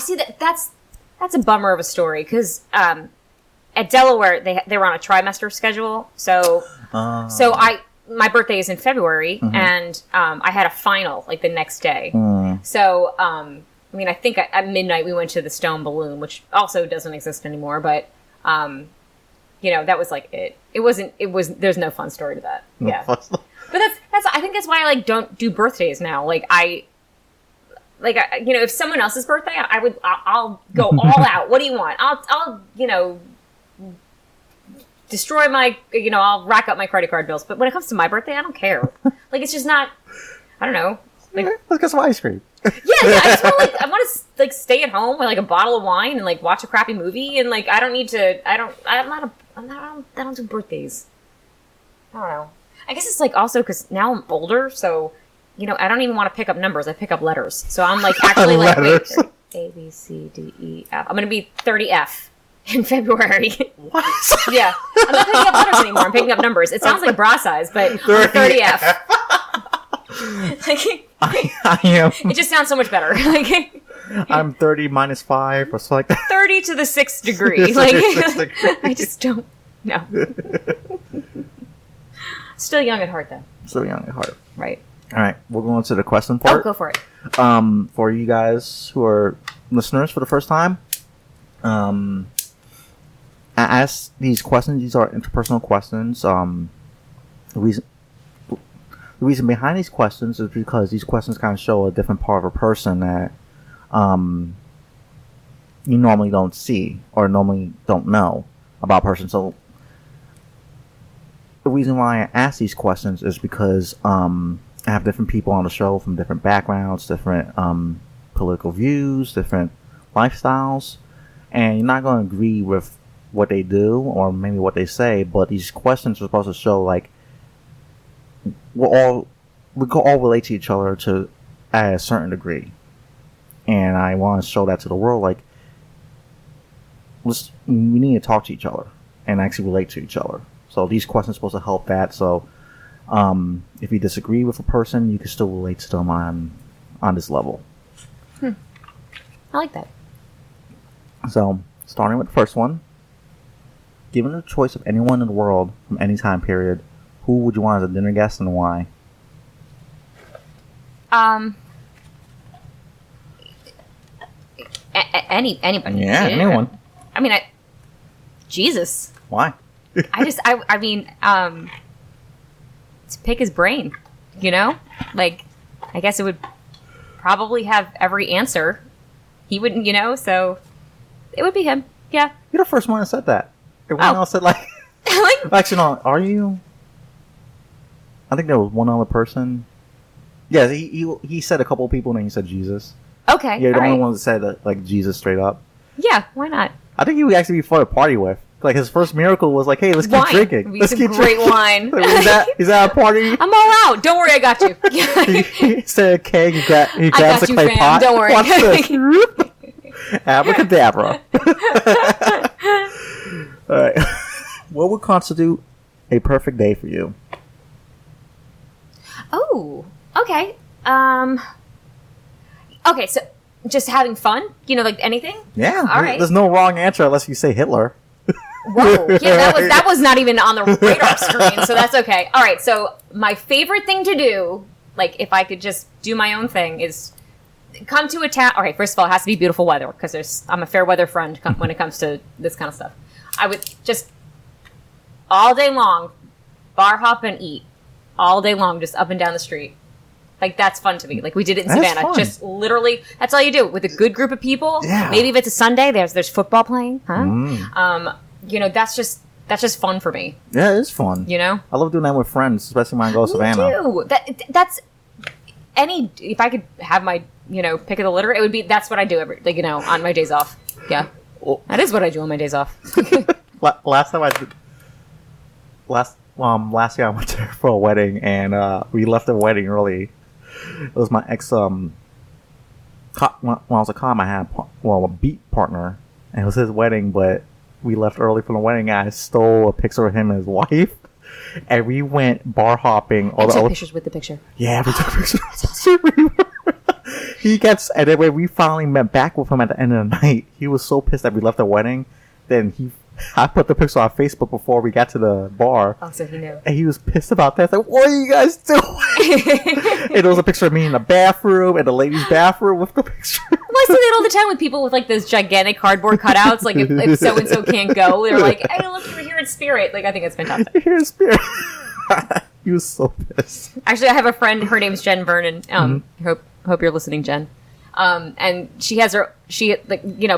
see that's a bummer of a story because at Delaware they were on a trimester schedule. So my birthday is in February, mm-hmm. and I had a final the next day. So I think at midnight we went to the Stone Balloon, which also doesn't exist anymore. But that was it. It wasn't. There's no fun story to that. Yeah, but that's. I think that's why I don't do birthdays now. If someone else's birthday, I'll go all out. What do you want? I'll destroy my, I'll rack up my credit card bills. But when it comes to my birthday, I don't care. It's just not, I don't know. Let's get some ice cream. Yeah, I want to stay at home with a bottle of wine and watch a crappy movie and I don't need to. I don't do birthdays. I don't know. I guess it's also because now I'm older, so I don't even want to pick up numbers. I pick up letters. So I'm actually wait, A B C D E F. I'm gonna be 30F. In February. What? Yeah. I'm not picking up letters anymore. I'm picking up numbers. It sounds like bra size, but I'm 30F. I am. It just sounds so much better. I'm 30 minus 5 or something like that. 30 to the 6th degree. I just don't know. Still young at heart, though. Still young at heart. Right. All right. We'll go into the question part. Oh, go for it. For you guys who are listeners for the first time, I ask these questions. These are interpersonal questions. The reason behind these questions is because these questions kind of show a different part of a person that you normally don't see or normally don't know about a person. So the reason why I ask these questions is because I have different people on the show from different backgrounds, different political views, different lifestyles, and you're not going to agree with what they do or maybe what they say, but these questions are supposed to show like we can all relate to each other to at a certain degree, and I want to show that to the world. Like, we need to talk to each other and actually relate to each other. So these questions are supposed to help that. So if you disagree with a person, you can still relate to them on this level. I like that. So starting with the first one, given the choice of anyone in the world from any time period, who would you want as a dinner guest and why? Anybody. Yeah, anyone. I mean, Jesus. Why? I mean, to pick his brain, you know? Like, I guess it would probably have every answer. He wouldn't, you know, so it would be him. Yeah. You're the first one that said that. Everyone else said, like... Actually, no, are you? I think there was one other person. Yeah, he said a couple of people, and then he said Jesus. Okay, yeah, the only one that said like Jesus straight up. Yeah, why not? I think he would actually be fun to party with. Like his first miracle was like, "Hey, let's keep drinking. Let's keep great wine." Is that a party? I'm all out. Don't worry, I got you. Instead of keg, he grabs a clay fam. pot. Don't worry. Watch this. Abracadabra. All right. What would constitute a perfect day for you? Oh, okay. Okay, so just having fun? You know, like anything? Yeah. All right. There's no wrong answer unless you say Hitler. Whoa. Yeah, that was not even on the radar screen, so that's okay. All right, so my favorite thing to do, like if I could just do my own thing, is come to a town. Okay, first of all, it has to be beautiful weather because I'm a fair weather friend when it comes to this kind of stuff. I would just all day long bar hop and eat all day long, just up and down the street. Like, that's fun to me. Like, we did it in Savannah. Fun. Just literally, that's all you do with a good group of people. Yeah. Maybe if it's a Sunday, there's football playing. Huh? You know, that's just fun for me. Yeah, it is fun. You know? I love doing that with friends, especially when I go to Savannah. Me too. If I could have my, you know, pick of the litter, it would be, that's what I do on my days off. Yeah. Well, that is what I do on my days off. Last year I went there for a wedding, and we left the wedding early. It was my ex. When I was a com, I had a beat partner, and it was his wedding. But we left early from the wedding. I stole a picture of him and his wife, and we went bar hopping. And took pictures with the picture. Yeah, we took pictures. And then when we finally met back with him at the end of the night, he was so pissed that we left the wedding. Then I put the picture on Facebook before we got to the bar. Oh, so he knew. And he was pissed about that. It's like, what are you guys doing? And there was a picture of me in the bathroom, in the ladies' bathroom with the picture. Well, I see that all the time with people with, like, those gigantic cardboard cutouts. Like, if so-and-so can't go, they're like, hey, look, you're here in spirit. Like, I think it's fantastic. You're here in spirit. He was so pissed. Actually, I have a friend. Her name's Jen Vernon. Hope you're listening, Jen. And she has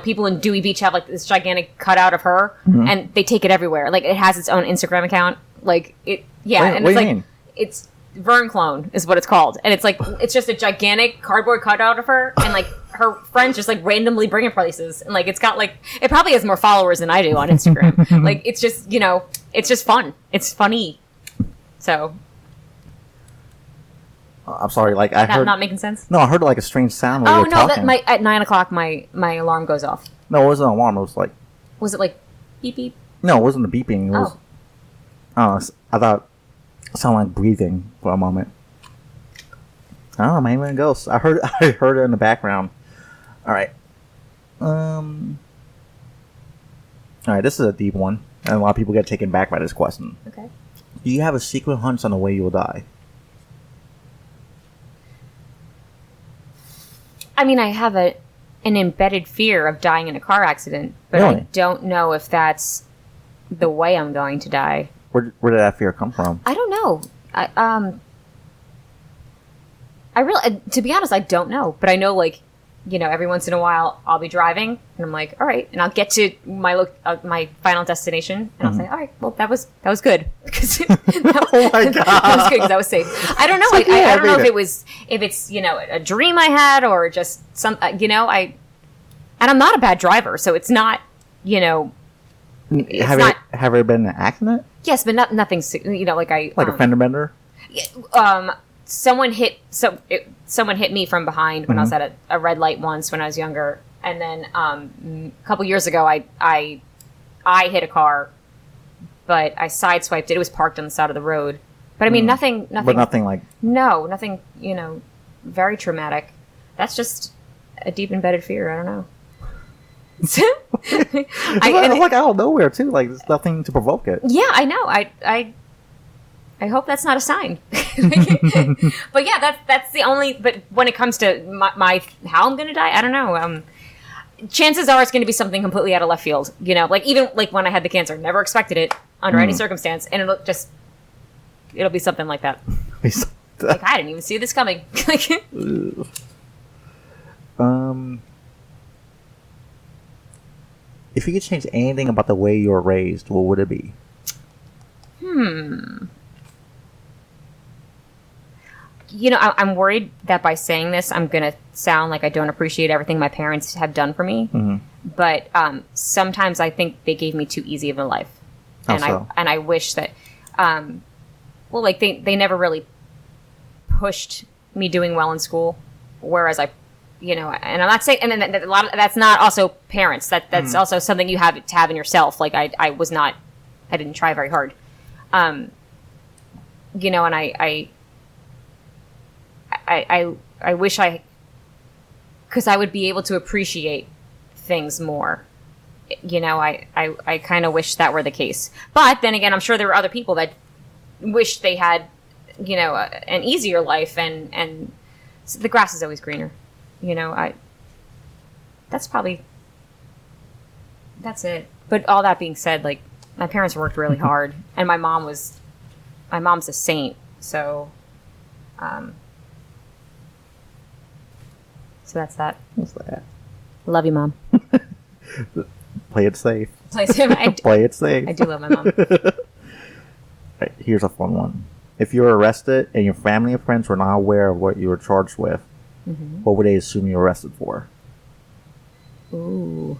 people in Dewey Beach have like this gigantic cutout of her, and they take it everywhere. Like, it has its own Instagram account. Like, it, yeah. What do you mean? It's Vern Clone is what it's called, and it's like it's just a gigantic cardboard cutout of her, and like her friends just like randomly bring it places, and like it's got like it probably has more followers than I do on Instagram. Like, it's just it's just fun. It's funny. So. I'm sorry, like I heard... Not making sense? No, I heard like a strange sound while you were talking. At 9 o'clock, my alarm goes off. No, it wasn't an alarm. It was like... Was it like beep beep? No, it wasn't a beeping. It was... I thought it sounded like breathing for a moment. I don't know, maybe a ghost. I heard it in the background. Alright. Alright, this is a deep one. And a lot of people get taken back by this question. Okay. Do you have a secret hunch on the way you will die? I mean, I have an embedded fear of dying in a car accident, but really? I don't know if that's the way I'm going to die. Where did that fear come from? I don't know. I really, to be honest, I don't know. But I know, like, every once in a while I'll be driving and I'm like, all right, and I'll get to my final destination and I'll say, all right, well that was good because Oh my God. that was good because I was safe. I don't know. Like, I don't know if it's a dream I had or just some and I'm not a bad driver, so it's not Have you ever been in an accident? Yes, but nothing. Like a fender bender. Someone hit me from behind when I was at a red light once when I was younger, and then a couple years ago I hit a car, but I sideswiped it. It was parked on the side of the road, but I mean nothing. But nothing like nothing. Very traumatic. That's just a deep embedded fear. I don't know. it's like out of nowhere too. Like there's nothing to provoke it. Yeah, I know. I hope that's not a sign. But yeah, that's the only. But when it comes to my how I'm going to die, I don't know. Chances are it's going to be something completely out of left field. Like even like when I had the cancer, never expected it under any circumstance, and it'll be something like that. Like I didn't even see this coming. If you could change anything about the way you were raised, what would it be? I'm worried that by saying this, I'm going to sound like I don't appreciate everything my parents have done for me. But sometimes I think they gave me too easy of a life. And I wish that, they never really pushed me doing well in school. Whereas and I'm not saying, and then a lot of that's not also parents. That's also something you have to have in yourself. Like I didn't try very hard. And I wish because I would be able to appreciate things more. I kind of wish that were the case. But then again, I'm sure there were other people that wish they had, an easier life and so the grass is always greener. That's it. But all that being said, like my parents worked really hard and my mom's a saint. So, so that's that. What's that? Love you, Mom. Play it safe. Play it safe. I do love my mom. Right, here's a fun one. If you were arrested and your family and friends were not aware of what you were charged with, what would they assume you were arrested for? Ooh.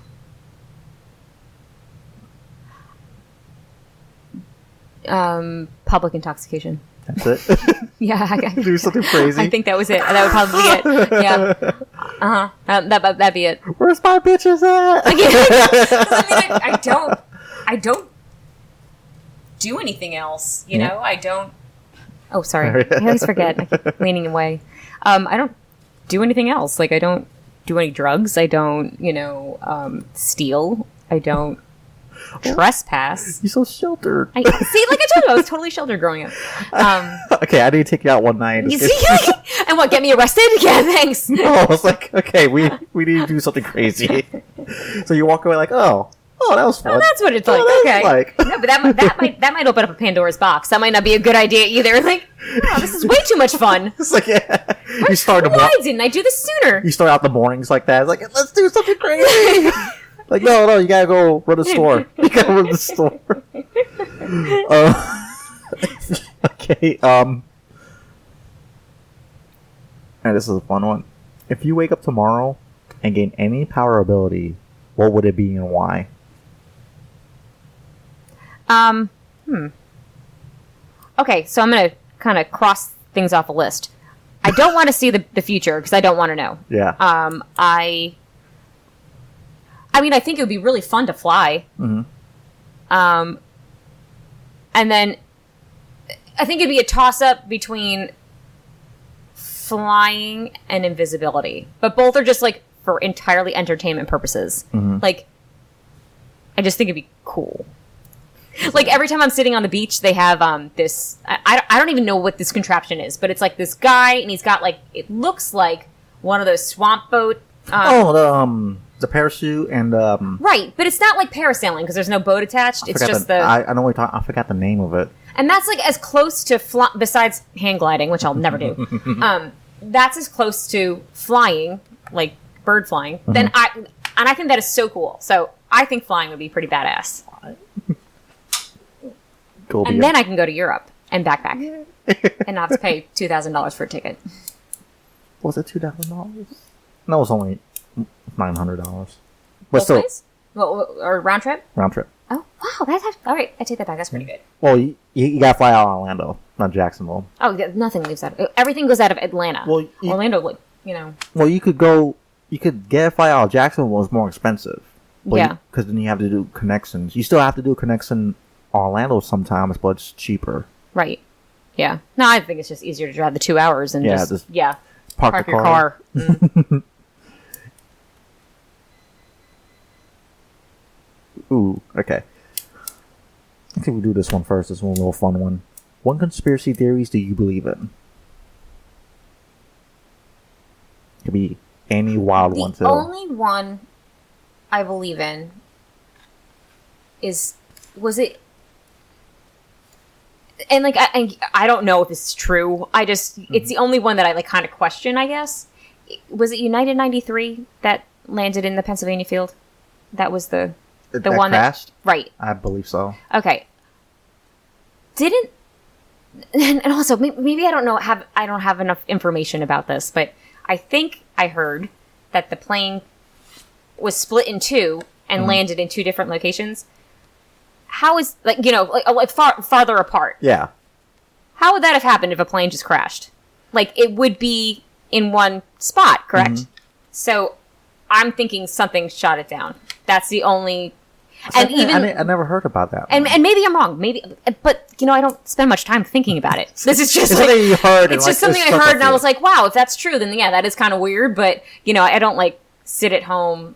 Public intoxication. That's it? Yeah. Do something crazy? I think that was it. That would probably be it. Yeah. That'd be it. Where's my bitches at? I don't do anything else. I don't. Oh, sorry. I always forget. I keep leaning away. I don't do anything else. Like I don't do any drugs. I don't, steal. I don't trespass. You're so sheltered. Like I told you, I was totally sheltered growing up. Okay, I need to take you out one night. You see, and what? Get me arrested? Yeah, thanks. No, I was like, okay, we need to do something crazy. So you walk away like, oh, that was fun. Oh, that's what it's like. Okay. No, but that might open up a Pandora's box. That might not be a good idea either. Like, oh, this is way too much fun. It's like, yeah. You start Why didn't I do this sooner? You start out the mornings like that. It's like, let's do something crazy. Like, no, you gotta go run the store. You gotta run the store. Okay, and this is a fun one. If you wake up tomorrow and gain any power ability, what would it be and why? Okay, so I'm gonna kind of cross things off a list. I don't want to see the future because I don't want to know. Yeah. I mean, I think it would be really fun to fly. And then I think it'd be a toss-up between flying and invisibility. But both are just, like, for entirely entertainment purposes. Like, I just think it'd be cool. Like, every time I'm sitting on the beach, they have this... I don't even know what this contraption is, but it's, like, this guy, and he's got, like... It looks like one of those swamp boat... the parachute and right, but it's not like parasailing because there's no boat attached. It's just I know what you're talking. I forgot the name of it. And that's like as close to besides hang gliding, which I'll never do. That's as close to flying, like bird flying, then I think that is so cool. So I think flying would be pretty badass. Cool. And then I can go to Europe and backpack and not have to pay $2,000 for a ticket. Was it $2,000? No, it was only $900. But Both still, ways? Well, or round trip? round trip. Oh, wow. That's all right. I take that back. That's pretty good. Well, you gotta fly out of Orlando, not Jacksonville. Oh, yeah, nothing leaves out. Everything goes out of Atlanta. Well, Orlando, like, you know. Well, you could get a flight out of Jacksonville. It's more expensive. Yeah. Because then you have to do connections. You still have to do a connection Orlando sometimes, but it's cheaper. Right. Yeah. No, I think it's just easier to drive the 2 hours and just park your car. Ooh, okay. I think we'll do this one first. This one a little fun one. What conspiracy theories do you believe in? Could be any wild one too. The only one I believe in was it, and like I don't know if this is true. It's the only one that I like kind of question. I guess was it United 93 that landed in the Pennsylvania field? That was the one crashed? Right. I believe so. Okay. And also maybe I don't have enough information about this, but I think I heard that the plane was split in two and landed in two different locations. How is farther apart? Yeah. How would that have happened if a plane just crashed? Like it would be in one spot, correct? Mm-hmm. So I'm thinking something shot it down. That's the only. And I never heard about that. And maybe I'm wrong. But I don't spend much time thinking about it. This is just something you heard. It's just something I heard, and I was like, "Wow, if that's true, then yeah, that is kind of weird." But I don't like sit at home,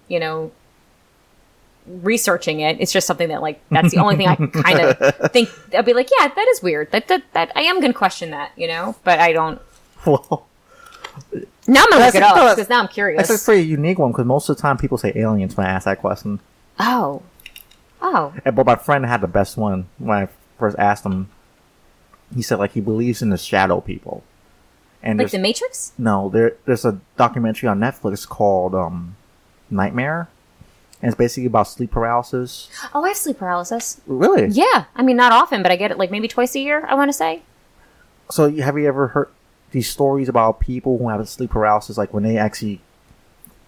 researching it. It's just something that that's the only thing I kind of think. I'll be like, "Yeah, that is weird. That I am going to question that," But I don't. Well, now I'm gonna look it up because now I'm curious. That's a pretty unique one because most of the time people say aliens when I ask that question. Oh. But my friend had the best one when I first asked him. He said he believes in the shadow people. And like the Matrix? No, there's a documentary on Netflix called Nightmare. And it's basically about sleep paralysis. Oh, I have sleep paralysis. Really? Yeah. I mean, not often, but I get it maybe twice a year, I want to say. So have you ever heard these stories about people who have sleep paralysis, when they actually,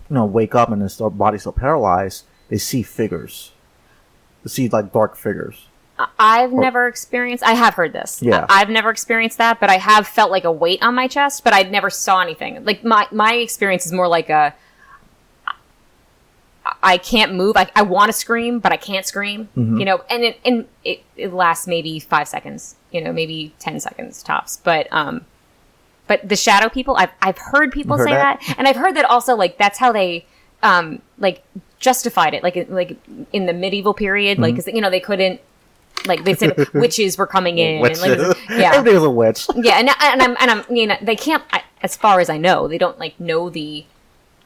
wake up and their body's still paralyzed, they see figures. They see dark figures. I've never experienced. I have heard this. Yeah. I've never experienced that, but I have felt like a weight on my chest, but I never saw anything. My experience is more like I can't move. I want to scream, but I can't scream. Mm-hmm. And it lasts maybe 5 seconds. Maybe 10 seconds tops. But the shadow people, I've heard people say that, and I've heard that also that's how they justified it, like in the medieval period, because they couldn't, they said witches were coming in, witches. and everybody was a witch. Yeah, and I'm they can't. As far as I know, they don't know the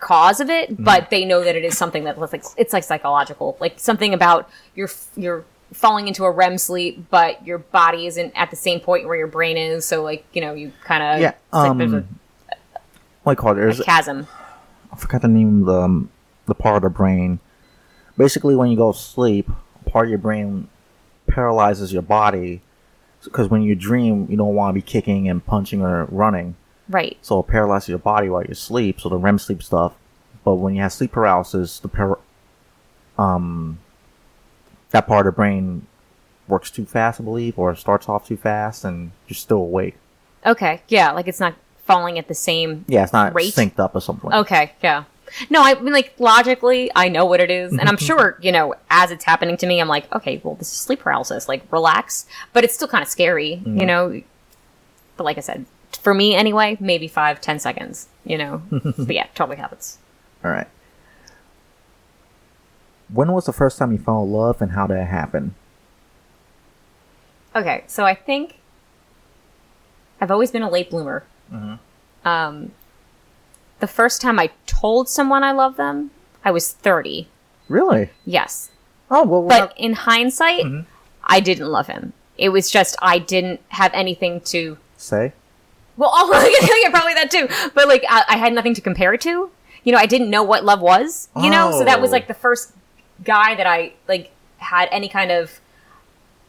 cause of it, but they know that it is something that it's psychological, something about you're falling into a REM sleep, but your body isn't at the same point where your brain is, so you kind of what do you call it? There's a chasm. I forgot the name of the part of the brain. Basically, when you go to sleep, part of your brain paralyzes your body because when you dream, you don't want to be kicking and punching or running. Right. So it paralyzes your body while you sleep, so the REM sleep stuff. But when you have sleep paralysis, that part of the brain works too fast, I believe, or starts off too fast, and you're still awake. Okay. Yeah, it's not falling at the same it's not rate? synced up or something. Okay, yeah. No, I mean, logically, I know what it is. And I'm sure, as it's happening to me, I'm like, okay, well, this is sleep paralysis. Relax. But it's still kind of scary, But like I said, for me anyway, maybe 5-10 seconds, But yeah, totally happens. All right. When was the first time you fell in love and how did it happen? Okay, so I think I've always been a late bloomer. Mm-hmm. The first time I told someone I loved them, I was 30. Really? Yes. Oh, well. But in hindsight, I didn't love him. It was just I didn't have anything to say. Well, yeah, probably that too. But I had nothing to compare it to. I didn't know what love was, so that was like the first guy that I like had any kind of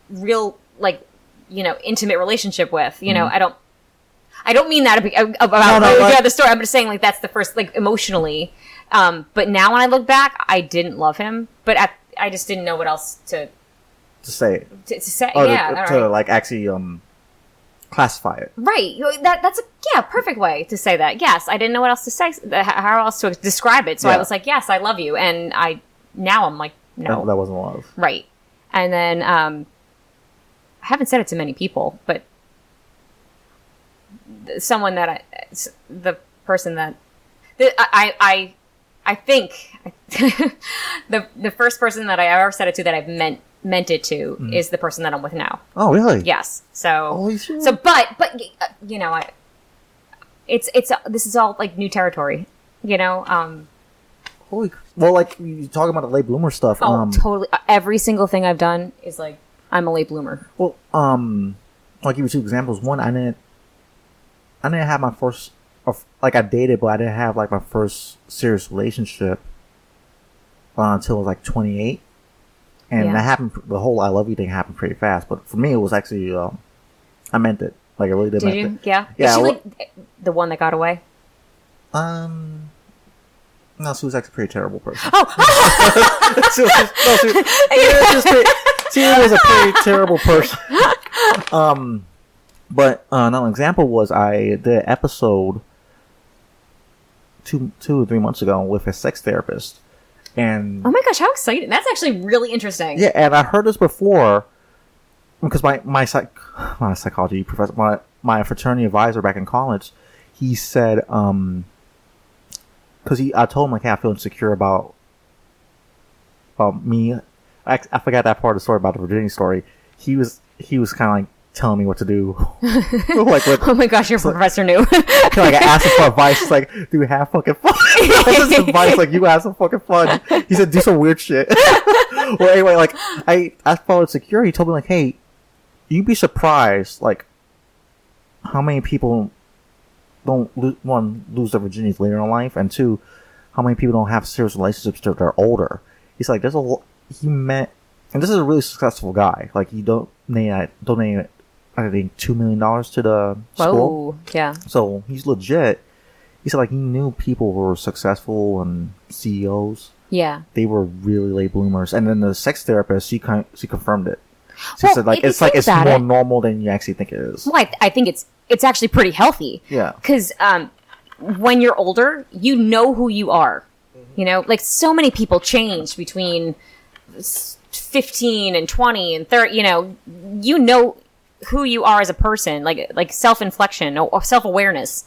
real like intimate relationship with. I don't mean that about the story. I'm just saying like that's the first like emotionally. But now when I look back, I didn't love him, but I just didn't know what else to say. To say, to like actually classify it. Right. That's a perfect way to say that. Yes, I didn't know what else to say, how else to describe it. So I was like, yes, I love you, and now I'm like, no, that wasn't love. Right. And then I haven't said it to many people, but someone that the person that I think the first person that I ever said it to that I've meant it to is the person that I'm with now. Oh, really? Yes. So, holy shit. So, but this is all like new territory, Holy, well, like you talking about the late bloomer stuff. Oh, totally. Every single thing I've done is like I'm a late bloomer. Well, I'll give you two examples. One, I didn't have my first, like I dated, but I didn't have like my first serious relationship until I was like 28. And that happened, the whole I love you thing happened pretty fast. But for me, it was actually, I meant it. Like I really did. Did you? It. Yeah. Yeah. Is she like the one that got away? No, she was actually a pretty terrible person. Oh! She was a pretty terrible person. But another example was I did an episode 2 or 3 months ago with a sex therapist. And oh my gosh, how exciting. That's actually really interesting. Yeah, and I heard this before because my psychology professor, my fraternity advisor back in college, he said, because I told him like, hey, I feel insecure about me. I forgot that part of the story about the virginity story. He was kind of like telling me what to do. Oh my gosh, your professor knew. Like I asked him for advice, like, dude, have fucking fun. This is advice, like, you have some fucking fun. He said, do some weird shit. Well, anyway, like, I followed insecure. He told me like, hey, you'd be surprised, like, how many people don't lose their virginity later in life, and two, how many people don't have serious relationships till they're older. He's like, he met, and this is a really successful guy. Like, he donated I think $2 million to the school. Whoa, yeah. So he's legit. He said like he knew people who were successful and CEOs. Yeah. They were really late bloomers, and then the sex therapist, she confirmed it. She said like it's more normal than you actually think it is. Well, I think it's actually pretty healthy. Yeah. Because when you're older, you know who you are. Mm-hmm. Like so many people change between 15 and 20 and 30. You know who you are as a person, like self-inflection or self-awareness.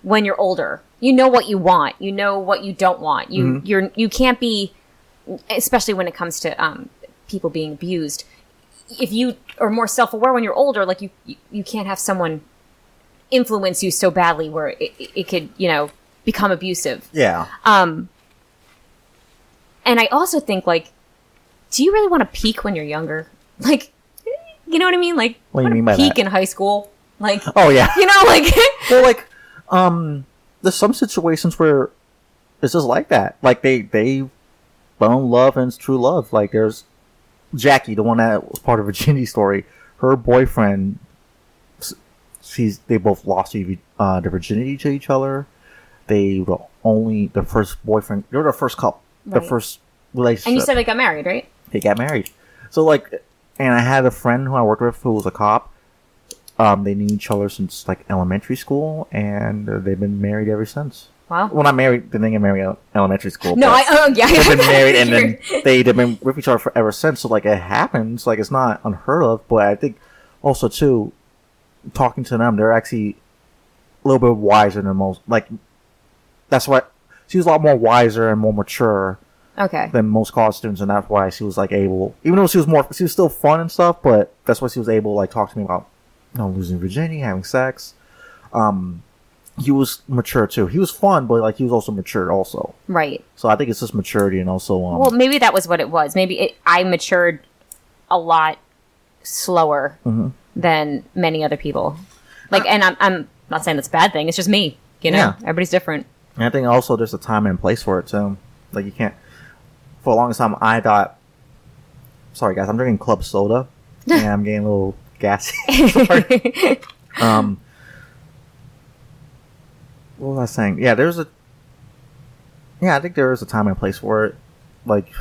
When you're older, you know what you want. You know what you don't want. You can't be, especially when it comes to people being abused. If you are more self-aware when you're older, like you can't have someone influence you so badly where it could, become abusive. Yeah. And I also think like, do you really want to peak when you're younger? Like, you know what I mean? Like, what do you mean by peak that? in high school? Like, oh yeah. Like, well, like, there's some situations where it's just like that. Like they found love and it's true love. Like there's Jackie, the one that was part of Virginity's story. Her boyfriend, they both lost their virginity to each other. They were the first boyfriend. They were the first couple, the first relationship. And you said they got married, right? They got married. So like, and I had a friend who I worked with who was a cop. They knew each other since like elementary school, and they've been married ever since. Wow. Well, not married. They didn't get married in elementary school. No, yeah. They've been married, and then they've been with each other ever since. So like, it happens. Like, it's not unheard of. But I think also too, talking to them, they're actually a little bit wiser than most. Like, that's why she was a lot more wiser and more mature. Okay. Than most college students, and that's why she was like able, even though she was still fun and stuff, but that's why she was able to like talk to me about losing virginity, having sex. He was mature too. He was fun, but like he was also mature also. Right. So I think it's just maturity and also well, maybe that was what it was. Maybe I matured a lot slower than many other people. Like, and I'm not saying that's a bad thing. It's just me. Everybody's different. And I think also there's a time and place for it too. Like you can't. For the longest time, I thought. Sorry, guys. I'm drinking club soda, and I'm getting a little gassy. What was I saying? Yeah, I think there is a time and place for it. Like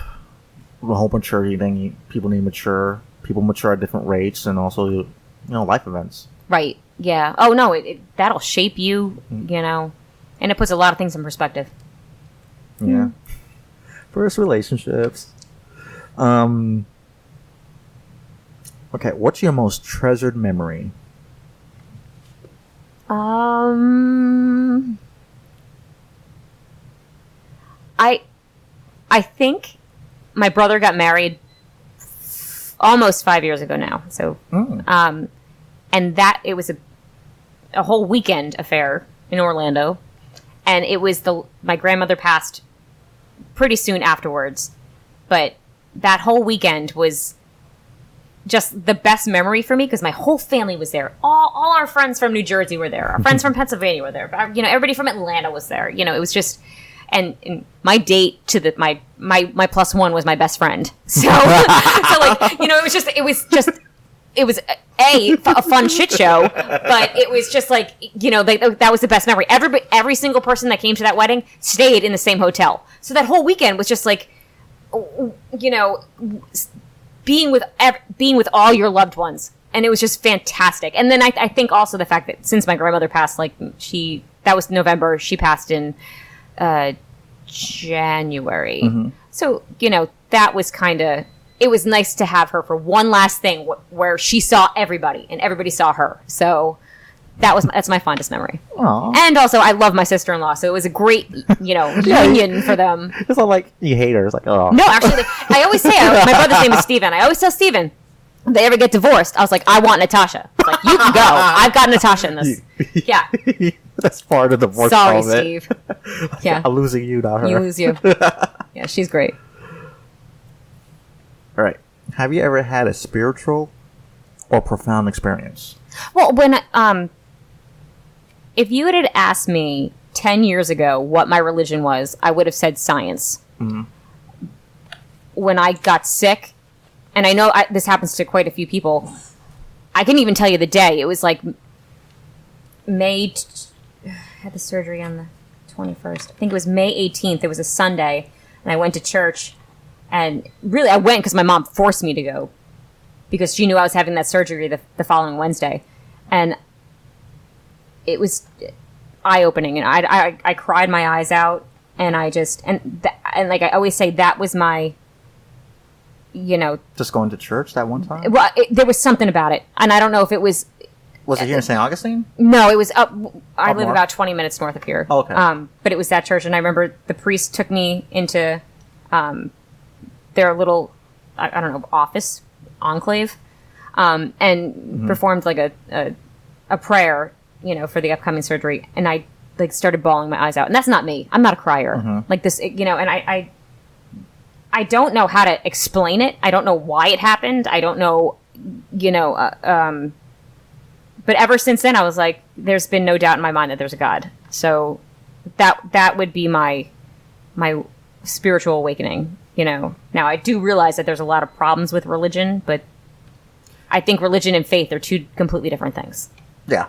the whole maturity thing. People need to mature. People mature at different rates, and also life events. Right. Yeah. Oh no, that'll shape you. And it puts a lot of things in perspective. Yeah. First relationships. Okay, what's your most treasured memory? I think my brother got married almost 5 years ago now. So, and that it was a whole weekend affair in Orlando, and it was my grandmother passed pretty soon afterwards, but that whole weekend was just the best memory for me because my whole family was there. All our friends from New Jersey were there. Our friends from Pennsylvania were there. Everybody from Atlanta was there. It was just, and my date to my plus one was my best friend. So, it was a fun shit show, but it was just like, that was the best memory. Every single person that came to that wedding stayed in the same hotel. So that whole weekend was just like, being with all your loved ones. And it was just fantastic. And then I think also the fact that since my grandmother passed, that was November, she passed in January. Mm-hmm. So, that was it was nice to have her for one last thing where she saw everybody and everybody saw her. So that's my fondest memory. Aww. And also I love my sister-in-law. So it was a great, union for them. It's not like you hate her. It's like, oh. No, actually, I always say, my brother's name is Steven. I always tell Steven, if they ever get divorced, I was like, I want Natasha. I was like, you can go. I've got Natasha in this. Yeah. That's part of the divorce. Sorry, Steve. Yeah. I'm losing you, not her. You lose you. Yeah, she's great. All right. Have you ever had a spiritual or profound experience? Well, if you had asked me 10 years ago what my religion was, I would have said science. Mm-hmm. When I got sick, and I know this happens to quite a few people, I couldn't even tell you the day. It was like I had the surgery on the 21st. I think it was May 18th. It was a Sunday, and I went to church. And really, I went because my mom forced me to go because she knew I was having that surgery the following Wednesday. And it was eye-opening. And I cried my eyes out. And I just... And like I always say, that was my... Just going to church that one time? Well, there was something about it. And I don't know if it was... Was it here in St. Augustine? No, it was up... I live about 20 minutes north of here. Oh, okay. But it was that church. And I remember the priest took me into... their little, I don't know, office enclave, and performed like a prayer, for the upcoming surgery. And I started bawling my eyes out. And that's not me. I'm not a crier. Mm-hmm. Like this, and I don't know how to explain it. I don't know why it happened. I don't know, but ever since then I was like, there's been no doubt in my mind that there's a God. So that would be my spiritual awakening. Now I do realize that there's a lot of problems with religion, but I think religion and faith are two completely different things. Yeah.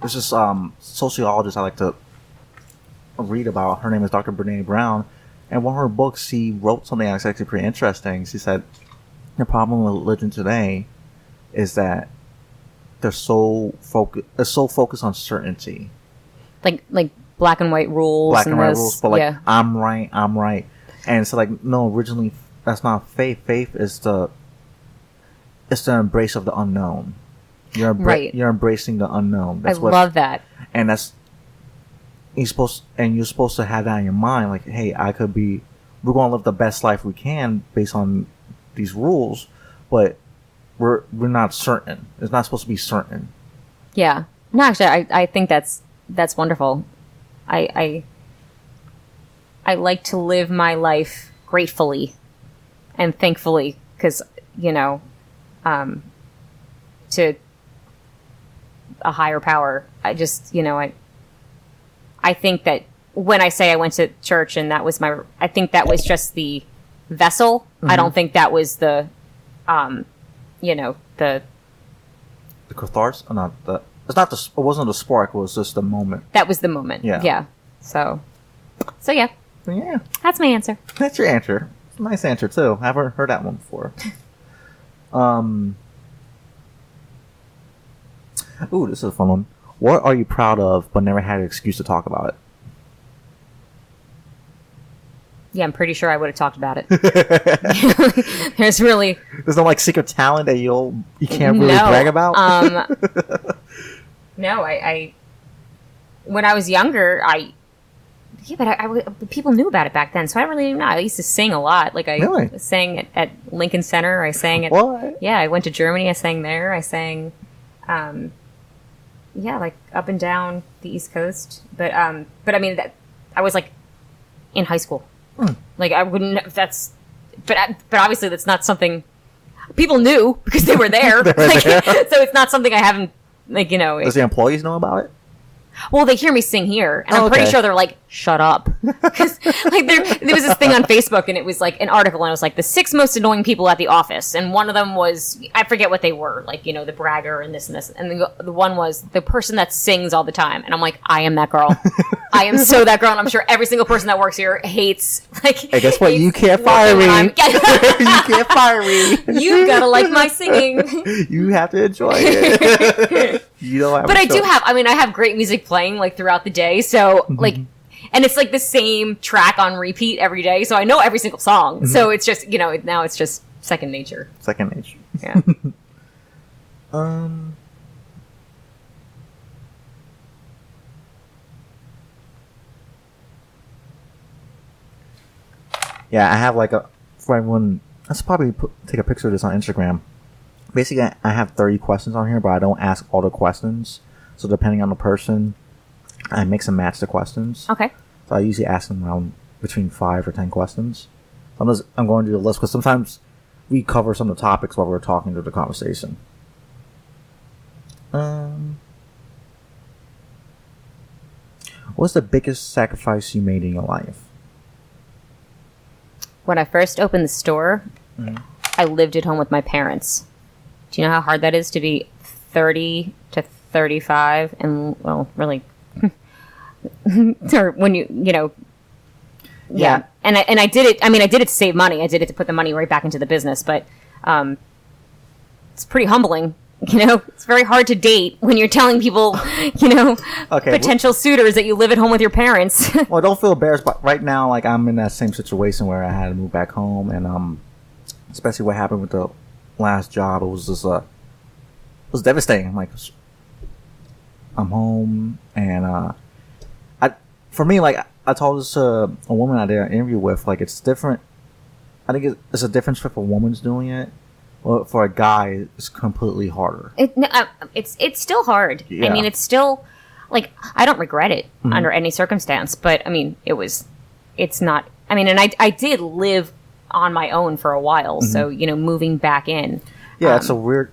There's this sociologist I like to read about. Her name is Dr. Brene Brown. And one of her books, she wrote something that's actually pretty interesting. She said, the problem with religion today is that they're so focused on certainty. Like black and white rules. Black and white rules, but I'm right. And it's like, no, originally that's not faith. Faith is the embrace of the unknown. You're embracing the unknown. Love that. And you're supposed to have that in your mind. Like, hey, we're going to live the best life we can based on these rules, but we're not certain. It's not supposed to be certain. Yeah. No, actually, I think that's wonderful. I like to live my life gratefully and thankfully because, to a higher power. I just, I think that when I say I went to church and that was I think that was just the vessel. I don't think that was the, the catharsis. It wasn't the spark. It was just the moment. That was the moment. Yeah. So yeah. Yeah. That's my answer. That's your answer. It's a nice answer too. I haven't heard that one before. Ooh, this is a fun one. What are you proud of but never had an excuse to talk about it? Yeah, I'm pretty sure I would have talked about it. There's no like secret talent that you can't really brag about. No, I when I was younger, but people knew about it back then, so I don't really know. I used to sing a lot. Like I sang at Lincoln Center. I sang at I went to Germany. I sang there. I sang, like up and down the East Coast. But I mean I was like in high school. Like I wouldn't. But obviously that's not something people knew because they were there. So it's not something I haven't Does the employees know about it? Well, they hear me sing here, and I'm pretty sure they're like, "Shut up," because like there was this thing on Facebook, and it was like an article, and it was like the 6 most annoying people at the office, and one of them was I forget what they were, like the bragger and this, and the one was the person that sings all the time, and I'm like, I am that girl, I am so that girl, and I'm sure every single person that works here hates Hey, guess what? You can't fire me. You can't fire me. You gotta like my singing. You have to enjoy it. But I have great music playing like throughout the day, so like, and it's like the same track on repeat every day, so I know every single song. So it's just now it's just second nature. Yeah. Yeah, I have like for everyone. Let's probably take a picture of this on Instagram. Basically, I have 30 questions on here, but I don't ask all the questions. So depending on the person, I mix and match the questions. Okay. So I usually ask them around between 5 or 10 questions. I'm going to do the list because sometimes we cover some of the topics while we're talking through the conversation. What's the biggest sacrifice you made in your life? When I first opened the store, I lived at home with my parents. Do you know how hard that is to be 30 to 35 and, well, really, or when yeah. And I did it, I did it to save money. I did it to put the money right back into the business, but it's pretty humbling. It's very hard to date when you're telling people, potential suitors that you live at home with your parents. Well, don't feel embarrassed, but right now, like, I'm in that same situation where I had to move back home, and especially what happened with the last job, it was just it was devastating. Like, I'm home, and for me, like, I told this to a woman I did an interview with, like, it's different. I think it's a difference if a woman's doing it. Well, for a guy, it's completely harder. It's still hard. Yeah. It's still, like, I don't regret it under any circumstance, but, it's not, and I did live on my own for a while, so, moving back in. Yeah, it's a weird,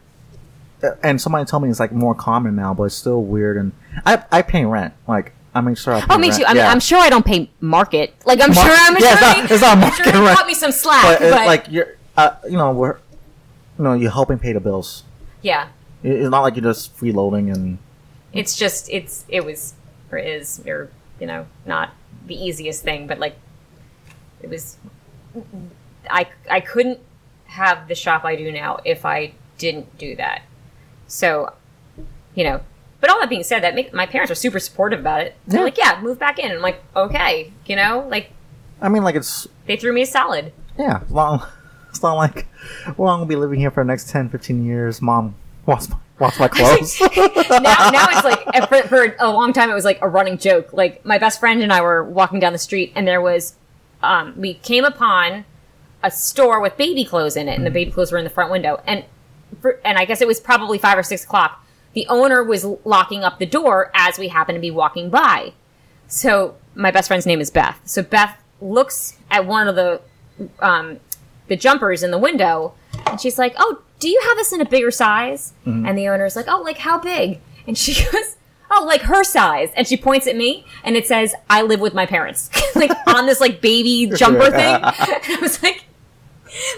and somebody told me it's, like, more common now, but it's still weird, and I pay rent, like, I make sure I pay rent. Me too. I'm sure I don't pay market. Like, it's not market rent. You cut me some slack, but like, you're, you're helping pay the bills. Yeah. It's not like you're just freeloading and... It's just, not the easiest thing, but, like, it was... I couldn't have the shop I do now if I didn't do that. So, But all that being said, my parents were super supportive about it. They're like, yeah, move back in. And I'm like, okay, like... it's... They threw me a salad. Yeah, it's not like, well, I'm going to be living here for the next 10, 15 years. Mom, wash my clothes. now it's like, for a long time, it was like a running joke. Like, my best friend and I were walking down the street, and there was, we came upon a store with baby clothes in it, and the baby clothes were in the front window. And I guess it was probably 5 or 6 o'clock. The owner was locking up the door as we happened to be walking by. So my best friend's name is Beth. So Beth looks at one of the jumpers in the window, and she's like, oh, do you have this in a bigger size? And the owner's like, oh, like how big? And she goes, oh, like her size. And she points at me and it says, I live with my parents. Like on this like baby jumper thing. And I was like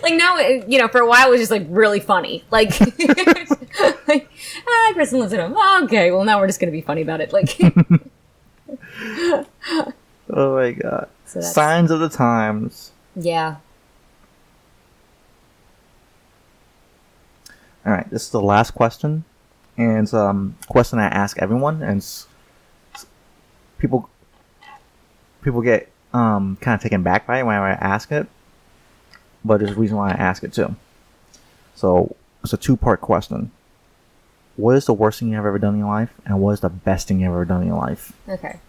now, you know, for a while it was just like really funny. Like, Kristen lives at home. Oh, okay, well now we're just going to be funny about it. Like, oh my God. So signs of the times. Yeah. All right, this is the last question. And it's a question I ask everyone, and people get kind of taken back by it when I ask it, but there's a reason why I ask it too. So it's a 2-part question. What is the worst thing you've ever done in your life, and what is the best thing you've ever done in your life? Okay.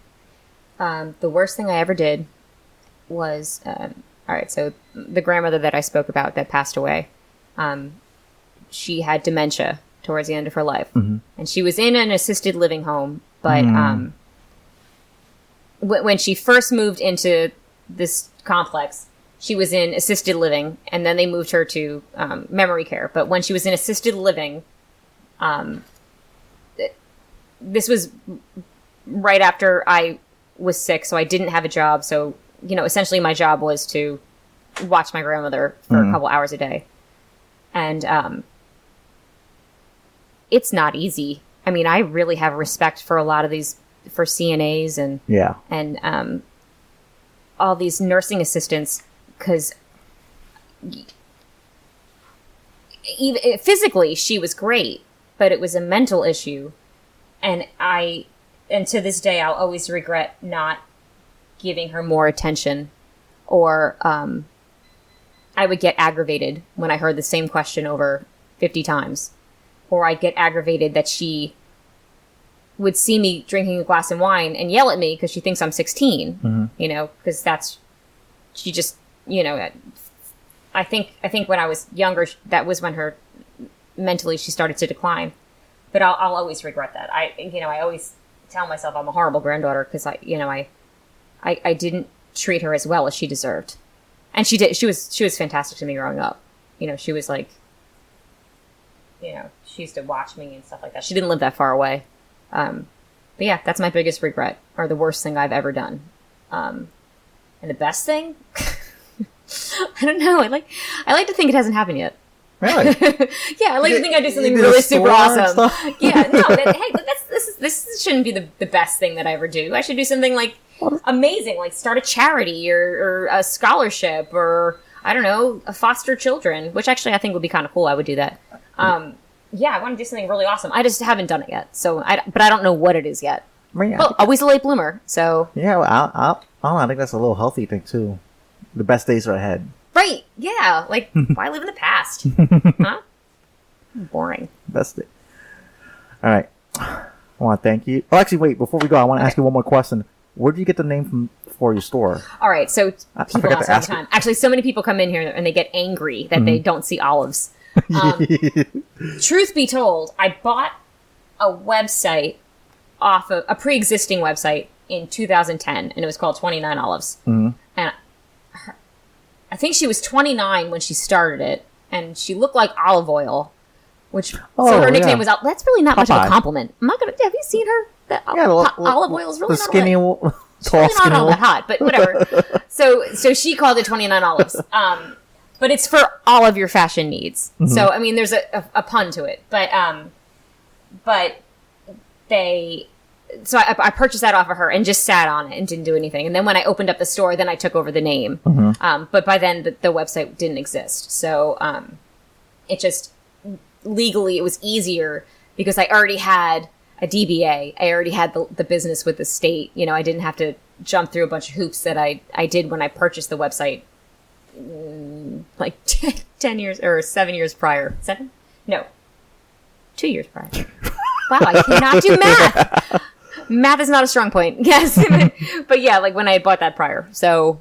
The worst thing I ever did was all right. So the grandmother that I spoke about that passed away, she had dementia towards the end of her life. Mm-hmm. And she was in an assisted living home, but when she first moved into this complex, she was in assisted living, and then they moved her to memory care. But when she was in assisted living, this was right after I was sick, so I didn't have a job. So, you know, essentially my job was to watch my grandmother for a couple hours a day. And it's not easy. I mean, I really have respect for a lot of these, for CNAs and all these nursing assistants, because even physically she was great, but it was a mental issue. And to this day, I'll always regret not giving her more attention, or I would get aggravated when I heard the same question over 50 times. Or I'd get aggravated that she would see me drinking a glass of wine and yell at me because she thinks I'm 16, you know, because she just, you know, I think when I was younger, that was when mentally she started to decline. But I'll always regret that. I always tell myself I'm a horrible granddaughter because I didn't treat her as well as she deserved. And she did. She was fantastic to me growing up. You know, she was like, you know, she used to watch me and stuff like that. She didn't live that far away. But yeah, that's my biggest regret, or the worst thing I've ever done. And the best thing? I don't know. I like to think it hasn't happened yet. Really? Yeah, I like to think I do something really super awesome. Yeah, no, this shouldn't be the best thing that I ever do. I should do something like amazing, like start a charity or a scholarship, or I don't know, foster children, which actually I think would be kind of cool. I would do that. Yeah, I want to do something really awesome. I just haven't done it yet. But I don't know what it is yet. Well, always a late bloomer, so. Yeah, well, I think that's a little healthy thing too. The best days are ahead. Right, yeah. Like, why live in the past? Huh? Boring. Best day. All right. I want to thank you. Oh, actually, wait. Before we go, I want to ask you one more question. Where did you get the name for your store? All right, so people ask all the time. Actually, so many people come in here and they get angry that they don't see olives. Truth be told, I bought a website off of a pre-existing website in 2010, and it was called 29 Olives. And I think she was 29 when she started it, and she looked like olive oil, which so her nickname was. That's really not much of a compliment. I'm not gonna. Have you seen her? Olive oil is really not skinny. It's really not all that hot, but whatever. So she called it 29 Olives. But it's for all of your fashion needs. So, I mean, there's a pun to it. But so I purchased that off of her and just sat on it and didn't do anything. And then when I opened up the store, then I took over the name. But by then, the website didn't exist. So it just, legally, it was easier because I already had a DBA. I already had the business with the state. You know, I didn't have to jump through a bunch of hoops that I did when I purchased the website. Like 10 years or 7 years prior. 7? No. 2 years prior. Wow, I cannot do math. Math is not a strong point. Yes. But yeah, like when I bought that prior. So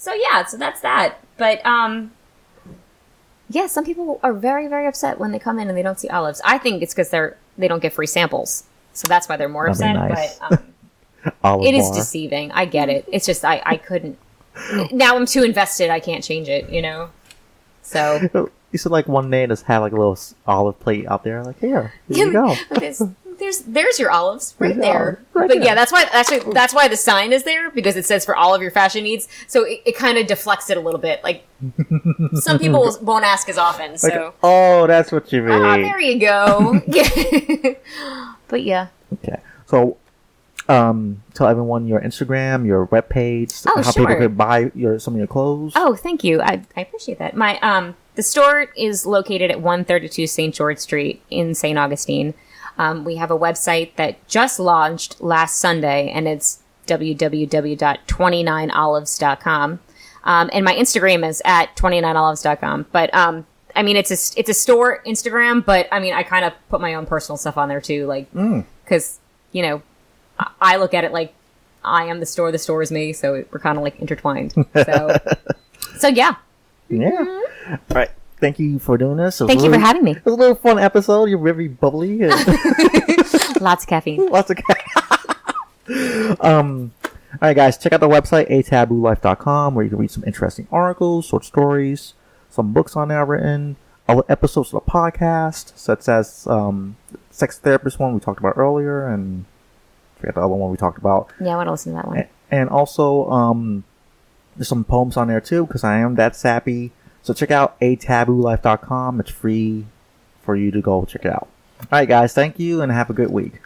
yeah, so that's that. But yeah, some people are very, very upset when they come in and they don't see olives. I think it's because they don't get free samples. So that's why they're more upset. Nice. But it is deceiving. I get it. It's just I couldn't. Now I'm too invested. I can't change it, you know? So. You should like one day just have like a little olive plate out there. Like, here you go. There's there's your olives right there. Right but there. yeah, that's why the sign is there, because it says for all of your fashion needs. So it kind of deflects it a little bit. Like some people won't ask as often. So like, oh, that's what you mean. There you go. But yeah. Okay. So tell everyone your Instagram, your webpage, how sure. people could buy some of your clothes. Oh, thank you. I appreciate that. My the store is located at 132 St. George Street in St. Augustine. We have a website that just launched last Sunday, and it's www.29olives.com. And my Instagram is at 29olives.com. But I mean, it's a store Instagram, but I mean, I kind of put my own personal stuff on there too, like because I look at it like I am the store is me, so we're kind of like intertwined. So yeah. Yeah. Mm-hmm. All right. Thank you for doing this. Thank you for having me. It was a little fun episode. You're very bubbly. Lots of caffeine. Lots of caffeine. All right, guys. Check out the website, ataboolife.com, where you can read some interesting articles, short stories, some books on there written, other episodes of the podcast, such as sex therapist one we talked about earlier, and I forget the other one we talked about. Yeah, I want to listen to that one. And also, there's some poems on there too, because I am that sappy. So check out ataboolife.com. It's free for you to go check it out. All right, guys. Thank you, and have a good week.